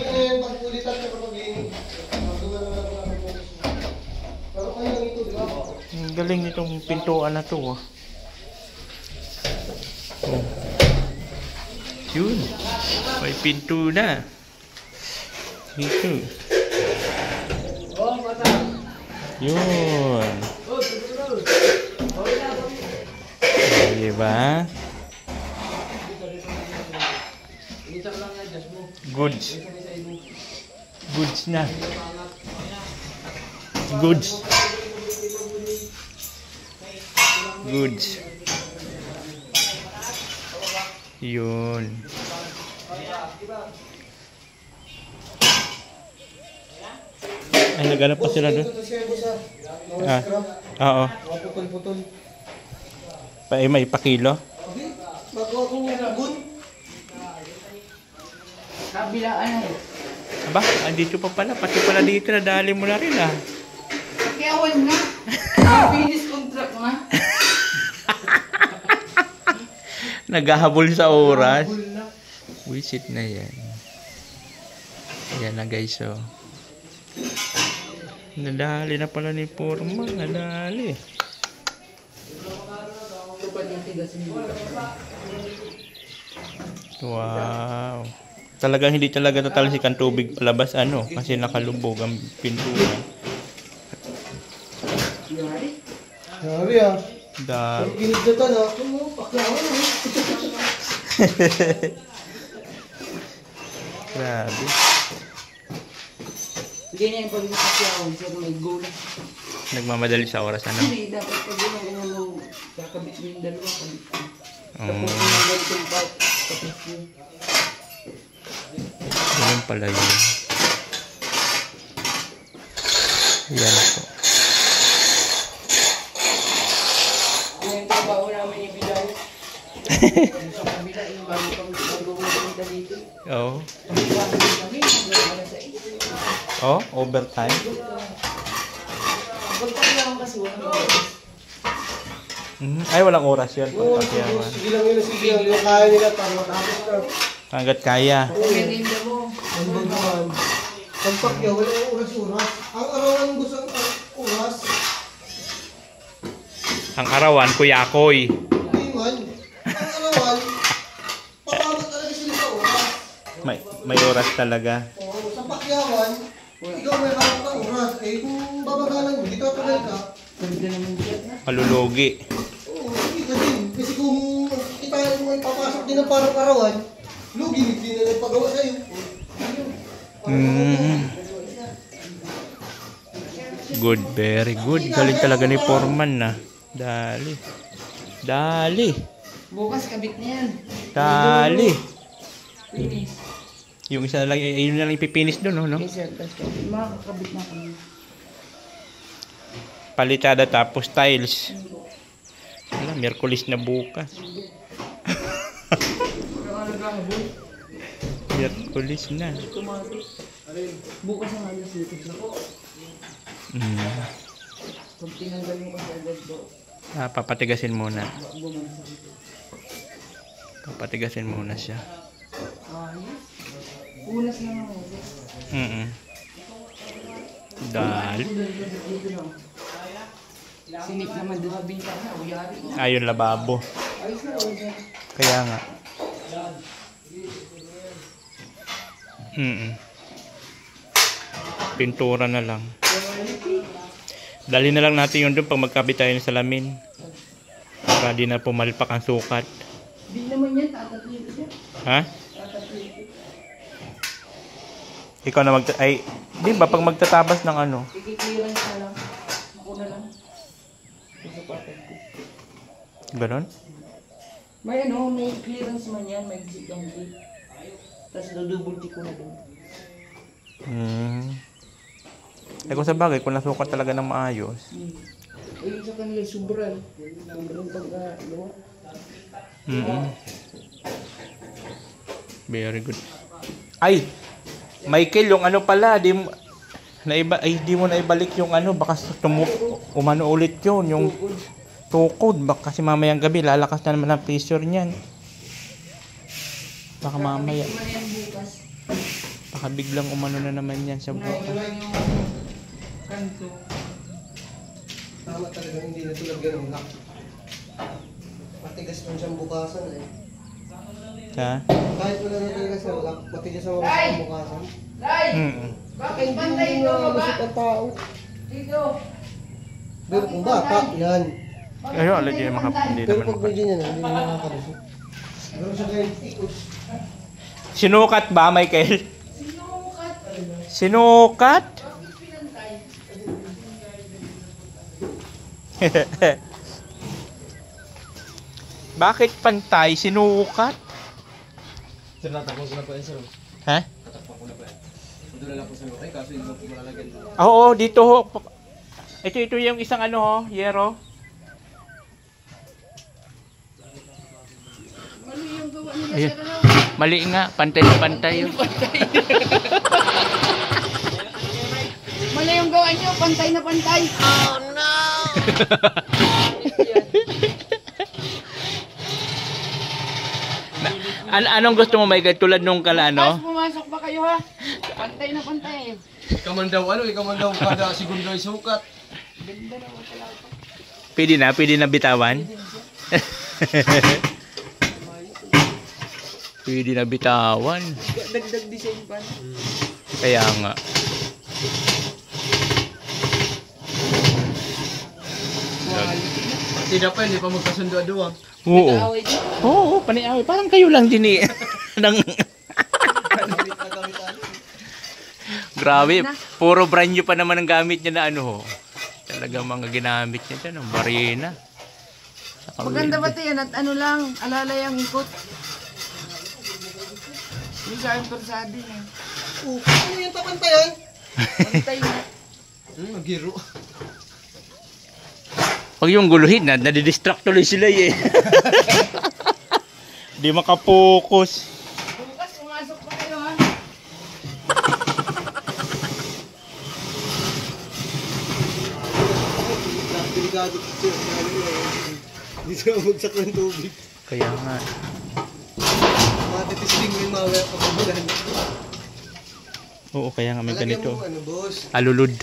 Ang galing nitong pintuan na to. Oh. Yun. May pinto na. Ito. Yun. Diba? Goods. Goods na. Goods. Goods. Yun. Ay, naghanap pa sila doon. Ah, oo. Putol-putol. May pakilo. Magawa ko yung good. Kabilaan eh. Aba, andito pa pala. Pati pala dito, nadali mo na rin ah. Kaya Pasyawan na. Finish contract na. Naghahabol sa oras. Wisit na yan. Yan na guys, oh. Nadali na pala ni Foreman. Nadali. Wow. Talagang hindi talaga tatalsikan tubig palabas ano. Kasi nakalubog ang pintura. Grabe ah. Da. Pag-ginid na to, no? Pakyawan na. Grabe. Hindi niya yung pag-pasyawan. Sir, may goal. Nagmamadali sa oras ano. Hindi, dapat pag yun, kakabit mo yung dalawa. Kabit mo. Um, Tapos yung ganitong part. Tapos yun. Ganun pala yun. Yan po. Yung trabaho namin yung bilay. Sa kabila, yung bago kami mag-umunta dito. Oo. Pag-iwanan kami, hanggang sa isa. Oh, overtime. Pagkakailangan kasi walang oras. Ay, walang oras yun. Oo, Pagpasyawan. sige lang yun, sige lang. Yung kaya nila para matapos na. Hanggat kaya. Merinda mo. Ang bagawan. Ang pakya, walang oras-oras. Ang arawan gusto ang oras. Ang arawan, Kuya Koy. Hindi man. Ang arawan, pakamot talaga sila sa oras. May oras talaga. Oo, sa pakyawan, ikaw may harap ng oras. Eh, kung babagalan mo, dito tagal ka. Pwede naman siya. Malulugi. Oo, hindi ka din. Kasi kung kita mo ay papasok din ng parang arawan, lugi, hindi na nagpagawa sa'yo. Good, very good. Galing talaga ni Foreman na. Dali. Dali. Bukas kabit na yan. Dali. Finish. Yung isa lang, yun na lang ipipinis doon, no? Okay, sir. Tapos makakabit na kami. Palitada tapos tiles. Wala, Miyerkules na bukas. Miyerkules na. Bukas ang alas dito. Pag tinanggal mo kasi agad do. Papatigasin muna. Bumansa. Papatigasin muna siya. Ayos. Ulas na nga. Dali. Sinip naman doon sa bintana. Uyari na. Ayun, lababo. Ayos na. Ayos. Kaya nga. Pintura na lang. Dali na lang natin yun doon pag magkabit tayo ng salamin. Para di na pumalpak ang sukat. Di naman yan. Tatatlo siya. Ha? Tatatlo. Ikaw na ay, di ba pag magtatabas ng ano? Ikikliran ka lang. Ako na lang. Sa patag ko. Ganon? May ano, may clearance man yan. May exit ang gate. Tapos dudubulti ko na doon. Eh kung sa bagay, kung nasukat talaga ng maayos. Ay, sa kanila, sobrang. Sobrang pag-gawa. Very good. Ay! Michael, yung ano pala, di mo naibalik yung ano, baka umano ulit yun, yung tukod, baka kasi mamayang gabi, lalakas na naman ang pressure niyan. Baka mamaya, baka biglang umano na naman yan sa buka. Kanto. Tama talaga, hindi na tulad ganun lang. Matigas man siyang bukasan eh. Ha? Kahit wala na talaga sa lock, matigas ang mga bukasan. Bakit bantay ito ba? Lusot ang tao. Dito. Pero kung bata, yan. Ayun, alay din hindi Pero naman pag medyo niya na, hindi na nakakalusot. Pero sa ganyan, ikot. Sinukat ba, Michael? Sinukat? Bakit pantay? Sinukat? Sir, natakong ko na po yan, sir. Ha? Natakong ko na po yan. Doon lang po sa lukay, kaso hindi mo po malalagyan. Oo, dito ho. Ito yung isang ano ho, yero. Mali yung gawa nila Ayun. sa kalaw. Mali nga, pantay na pantay yun. Mali yung gawa nyo, pantay na pantay. Oh no! Anong gusto mo, Michael? Tulad nung kala, Bukas ano? pumasok pa kayo ha. Pantay na pantay. Ikaw man daw kada segundo ay sukat. Pwede na bitawan. Pwede na bitawan. Dagdag design pa. Kaya nga. Hindi pa, hindi pa magkasundo-ado ah. Oo. Away din. Oo, paniaway. Parang kayo lang din eh. Grabe, puro brand new pa naman ang gamit niya na ano. Talaga mga ginamit niya dyan, ang barina. Maganda ba ito yan at ano lang, alalay ang ikot. Yung sa aking persado eh. Ano yung tapantayan? Pantay na. Magiro. Pag yung guluhin na, nadidistract tuloy sila eh. Di makapokus. Bukas pumasok pa kayo ha. Delikado kasi. Hindi siya magsak ng tubig. Kaya nga. Matitisting mo yung mawala pa kabulan. Oo, kaya nga may Talagyan ganito. mo ano boss? Alulud.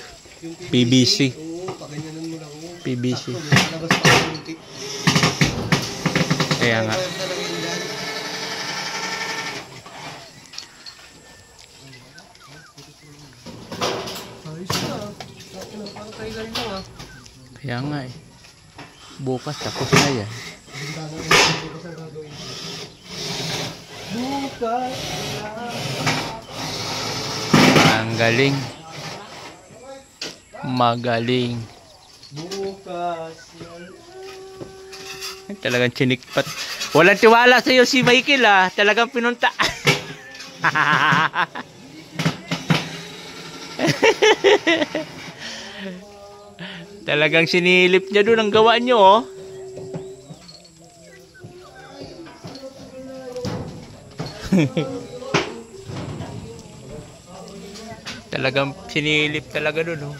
Yung PVC. Oo, paganyanan mo lang. PVC. Sakto, lalabas pa ang muntik. Kaya nga. Kaya na lang yun dyan. Ayos na. Parang trailer lang ah. Kaya nga eh. Bukas tapos na yan. Bukas ang gagawin. Bukas. Ang galing. Magaling. Bukas. Talagang chinikpat. Walang tiwala sa iyo si Michael ah. Talagang pinunta. Talagang sinilip niya doon ang gawa niyo oh. Talagang sinilip talaga doon oh.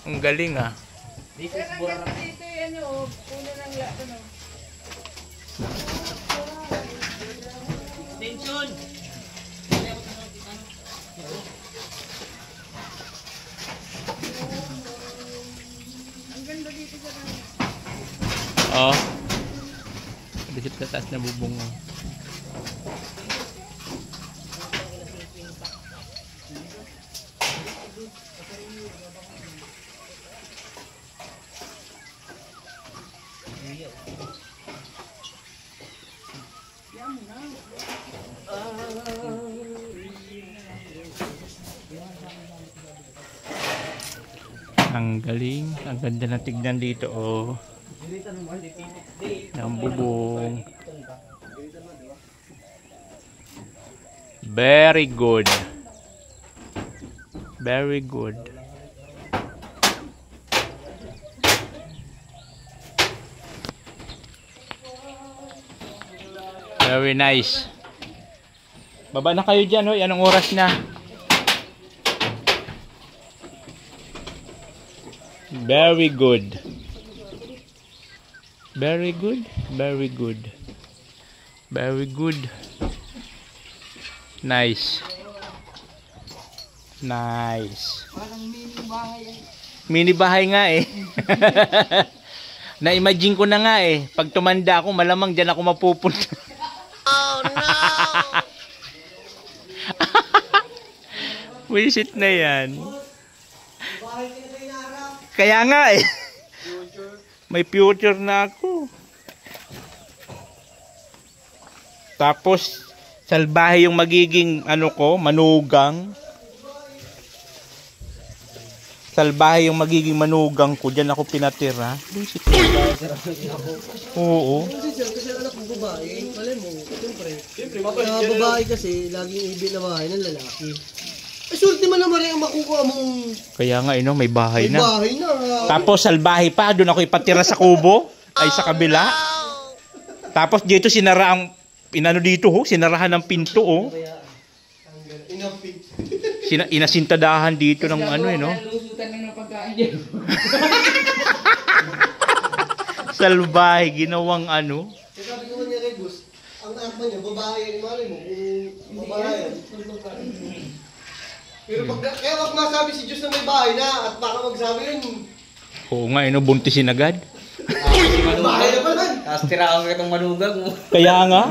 Ang galing ah. Dito yan o, puno ng lato no. Extension! Ang ganda dito sa kanya. Oh. Bisip sa taas na bubong oh. Ang galing, ang ganda na tignan dito oh. Ang bubong. Very good. Very good. Very nice. Baba na kayo dyan, hoy. Anong oras na? Very good. Very good. Very good. Very good. Nice. Nice. Parang mini bahay yan. Mini bahay nga eh. Na-imagine ko na nga eh. Pag tumanda ako, malamang dyan ako mapupunta. Oh no! Visit na yan. Kaya nga eh. May future na ako. Tapos, salbahe yung magiging ano ko, manugang. Salbahe yung magiging manugang ko. Diyan ako pinatira. Visit na. Oo. Kasi anak ng babae, malay mo, siyempre, babae kasi, laging ibig na bahay ng lalaki. Ay, surti man naman rin ang makukuha mong Kaya nga, may bahay na. bahay na. Tapos, salbahe pa. Doon ako ipatira sa kubo. Ay, sa kabila. Tapos, dito sinara ang, inano dito, sinarahan ng pinto, oh. Inamping. Inasintadahan dito ng ano no. Lusutan lang ng pagkain dyan. Salbahe, ginawang ano. Sabi ko niya kay Gus, ang arma niya, babae, mali mo, kung babae. Pero kaya wag masabi si Diyos na may bahay na, at baka magsabi yun. Oo nga, buntisin agad. Bahay na pala. Tapos tiraan ko itong manugang mo. Kaya nga,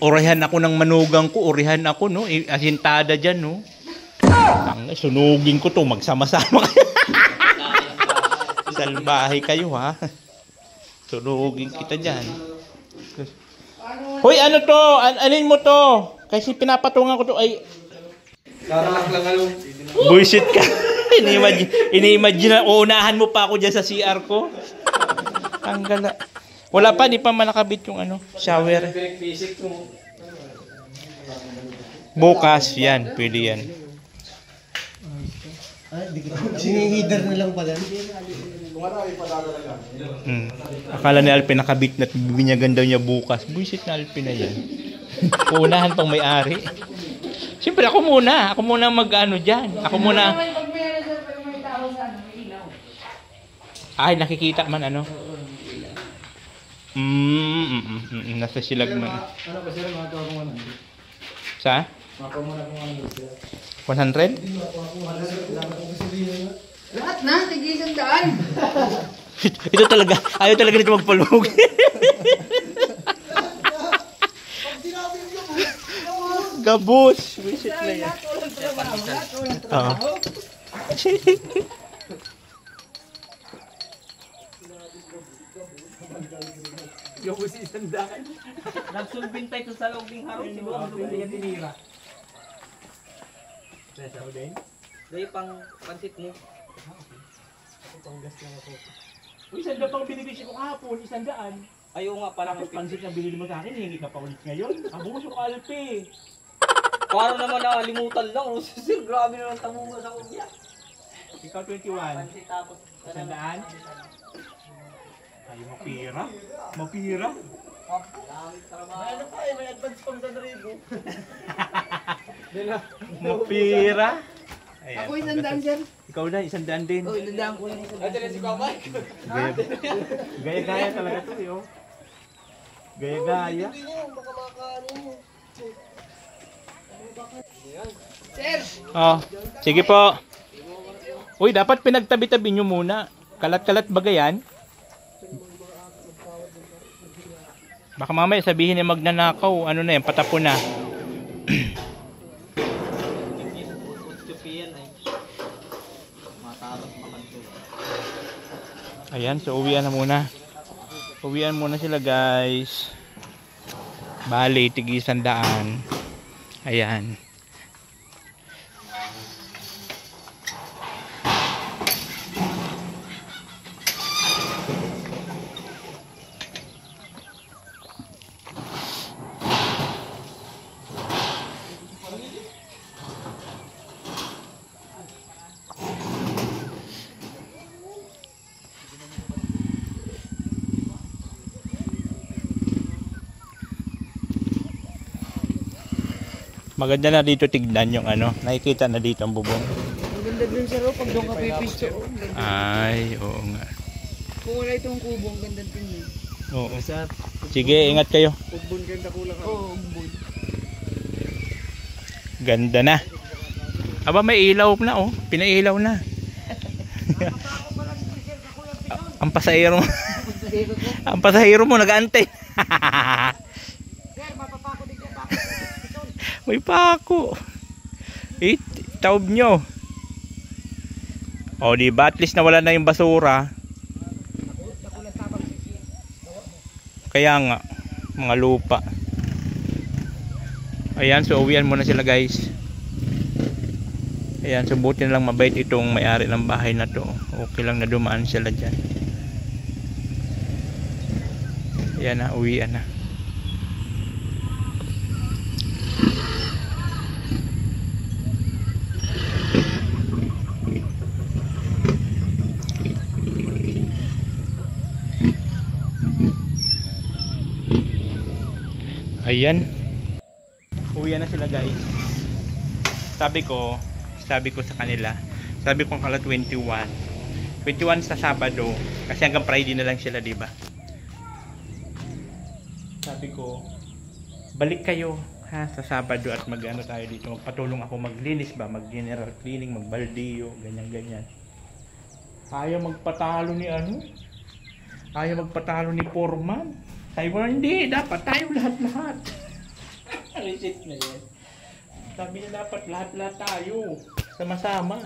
orahan ako ng manugang ko, orahan ako, no? Asintada dyan, no? Sunugin ko to, magsama-sama kayo. Salbahe kayo, ha? Sunugin kita dyan. Hoy, ano to? Anin mo to? Kasi pinapatungan ko to, ay... Karalak lang ano. Bullshit ka. Ini-imagine na, uunahan mo pa ako dyan sa CR ko. Ang gala. Wala pa, di pa man nakabit yung ano, shower. Bukas, yan, pwede yan. Sinihider na lang pala. Akala ni Alpin nakabit na binyagan daw niya bukas. Bullshit na Alpin na yan. Uunahan pang may-ari. Siyempre ako muna mag-ano dyan. Ako muna. Pag may tao sa ano, may ilaw. Ay, nakikita man ano. Nasa silag man. Ano ba sila mga tawag mo ano? Sa? Mako muna kung ano sila. 100? Lahat na, tig-100. Ito talaga, ayaw talaga nito magpalug. Gabos. Wisit na yan. Oo. Yung si Sandakan. Nagsulbin pa ito sa loob ng harong. Siguro ang loob niya tinira. Nasa mo din? Dahil pang pansit mo. Panggas lang ako. Uy, sanda pang binigay siya ko kahapon, 100. Ayaw nga parang Tapos pansit na binili mo sa akin, hingi ka pa ulit ngayon. Abuso ka, Alpe. parang naman nakalimutan lang. Sir, grabe naman tamunga sa kuya. Ikaw 21. Pansit tapos. 100? Ay, mapira. Mapira. Ano pa eh, may advance pang sa Drigo. Mapira. Ayan. Ako 100, sir. Ikaw na, 100 din. Oh, dadaan ko lang isa. Ay, dali si Kabay. Gaya-gaya talaga to, yo. Gaya-gaya. Hindi niya, baka makaano mo. Sir! Oh, sige po. Uy, dapat pinagtabi-tabi nyo muna. Kalat-kalat ba yan? Baka mamaya sabihin niya magnanakaw. Ano na yan, patapon na. Ayan, so uwian na muna. Uwian muna sila, guys. Bali, tig-100. Ayan. Maganda na dito tignan yung ano, nakikita na dito ang bubong. Ang ganda dun, sir. Pag doon ka pipisto. Ay, oo nga. Kung wala itong kubo, ang ganda tingnan. Oo. Sige, ingat kayo. Ugbon ganda kulang ako. Oo, umbol. Ganda na. Aba, may ilaw na oh. Pinailaw na. Ang pasahero mo. Ang pasahero mo nag-aantay. May pako. Taob nyo. O, diba? At least nawala na yung basura. Kaya nga, mga lupa. Ayan, so uwian muna sila, guys. Ayan, so buti na lang mabait itong may-ari ng bahay na to. Okay lang na dumaan sila dyan. Ayan na, uwian na. Ayan. Uwi na sila, guys. Sabi ko, sabi ko sa kanila. Sabi ko kala 21 sa Sabado kasi hanggang Friday na lang sila, di ba? Sabi ko balik kayo ha sa Sabado at mag-ano tayo dito, magpatulong ako maglinis ba, mag-general cleaning, magbaldiyo, ganyan. Ayaw magpatalo ni ayaw magpatalo ni Foreman. Sabi ko hindi, dapat tayo lahat-lahat. Reset na yan. Sabi niya dapat lahat-lahat tayo sama-sama.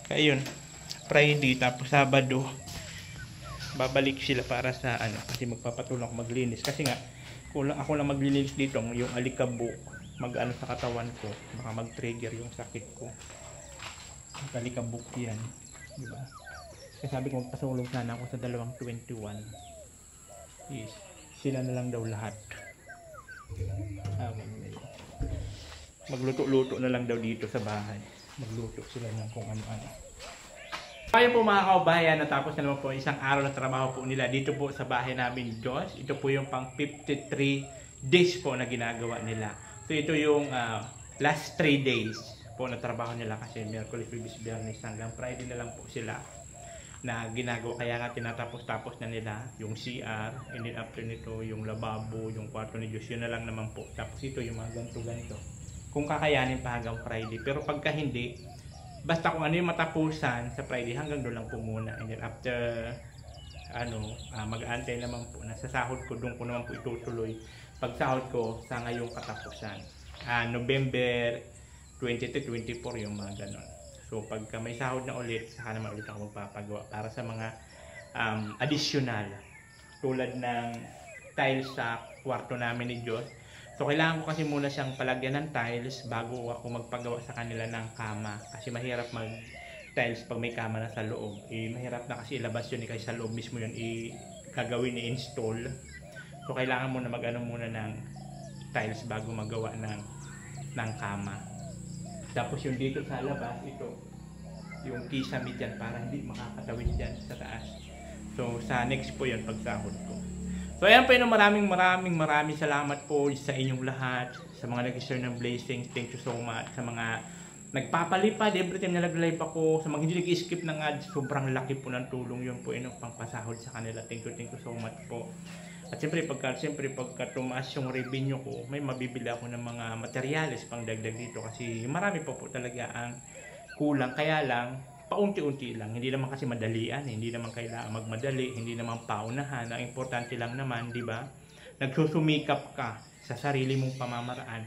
Kaya yun, Friday tapos Sabado babalik sila para sa kasi magpapatulong ako maglinis kasi nga ako lang maglilinis dito, yung alikabok mag-ano sa katawan ko, baka mag-trigger yung sakit ko. Alikabok yan, di ba? Kasi sabi ko magpasulong sana ako sa 221. Yes, sila na lang daw lahat. Magluto-luto na lang daw dito sa bahay. Magluto sila ng kung ano-ano. Kaya po mga kaubayan, natapos na naman po isang araw na trabaho po nila dito po sa bahay namin, Diyos. Ito po yung pang 53 days po na ginagawa nila. So ito yung last 3 days po na trabaho nila kasi Miyerkules, Lunes, Biyernes hanggang Friday na lang po sila na ginagawa. Kaya nga tinatapos-tapos na nila yung CR, and then after nito yung lababo, yung kwarto ni Diyos, yun na lang naman po. Tapos ito yung mga ganito-ganito. Kung kakayanin pa hanggang Friday. Pero pagka hindi, basta kung ano yung matapusan sa Friday, hanggang doon lang po muna. And then after, mag-aantay naman po na sa sahod ko, doon ko naman po itutuloy. Pag sahod ko, sa ngayong katapusan. November 23-24 yung mga ganon. So pagka may sahod na ulit, saka naman ulit ako magpapagawa para sa mga additional. Tulad ng tiles sa kwarto namin ni Diyos. So kailangan ko kasi muna siyang palagyan ng tiles bago ako magpagawa sa kanila ng kama. Kasi mahirap mag-tiles pag may kama na sa loob. Mahirap na kasi ilabas yun kasi sa loob mismo yun gagawin i-install. So kailangan muna mag-ano muna ng tiles bago magawa ng kama. Tapos yung dito sa labas, ito yung kisame dyan para hindi makakatawid dyan sa taas. So sa next po yun pagsahod ko. So ayan po yun, maraming salamat po sa inyong lahat, sa mga nag-share ng blessings, thank you so much. Sa mga nagpapalipad, every time na nag-live ako, sa mga hindi nag-skip ng ads, sobrang laki po ng tulong yun po, yun ang pangpasahod sa kanila. Thank you so much po. At siyempre pagka tumaas yung revenue ko, may mabibili ako ng mga materyales pang dagdag dito kasi marami po talaga ang kulang. Kaya lang, paunti-unti lang, hindi naman kasi madalian, hindi naman kailangan magmadali, hindi naman paunahan. Ang importante lang naman, di ba, nagsusumikap ka sa sarili mong pamamaraan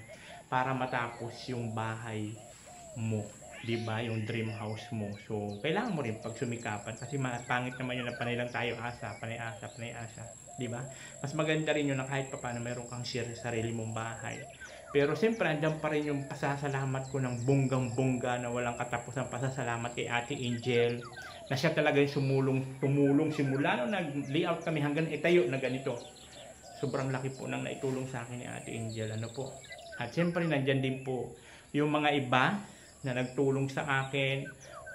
para matapos yung bahay mo, di ba, yung dream house mo. So kailangan mo rin pagsumikapan kasi pangit naman yun na panay lang tayo panay asa, di ba? Mas maganda rin yun na kahit pa paano meron kang share sa sarili mong bahay. Pero siyempre andyan pa rin yung pasasalamat ko ng bonggang-bongga na walang katapusang pasasalamat kay Ate Angel na siya talaga yung tumulong simula nung nag-layout kami hanggang itayo na ganito. Sobrang laki po nang naitulong sa akin ni Ate Angel, At siyempre nandyan din po yung mga iba na nagtulong sa akin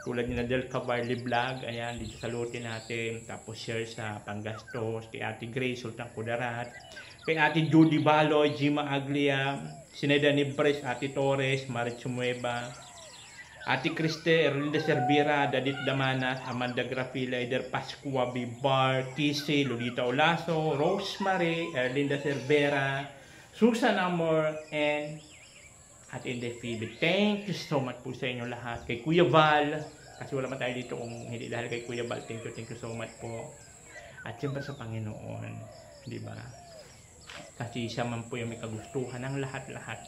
tulad ni Nadel Cavalli Vlog, ayan, dito salutin natin, tapos share sa panggastos, kay Ate Grace Sultan Kudarat, kay Ate Judy Baloy, Jima Aglia, Sineda Nibres, Ate Torres, Marit Sumueva, Ate Criste, Erlinda Cervera, Dadit Damanas, Amanda Grafila, Eder Pascua Bibar, Kisi, Lolita Olaso, Rosemary, Erlinda Cervera, Susan Amor, and at Inde Phoebe. Thank you so much po sa inyo lahat. Kay Kuya Val, kasi wala man tayo dito kung hindi dahil kay Kuya Val. Thank you so much po. At siyempre sa Panginoon, di ba? Kasi siya man po yung may kagustuhan ng lahat-lahat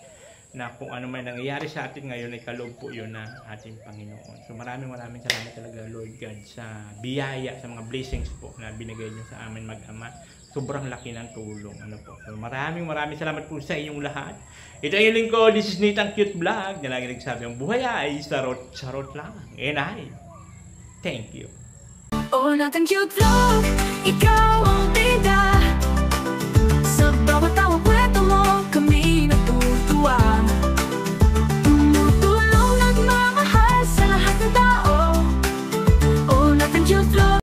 na kung ano man nangyayari sa atin ngayon ay kaloob po yun ng ating Panginoon. So maraming salamat talaga Lord God sa biyaya, sa mga blessings po na binigay niyo sa amin mag-ama. Sobrang laki ng tulong. So maraming salamat po sa inyong lahat. Ito ay yung lingkod. This is Nathan Cute Vlog. Na lagi nagsabi ang buhay ay sarot lang. And I thank you. Oh, Nathan Cute Vlog, ikaw ang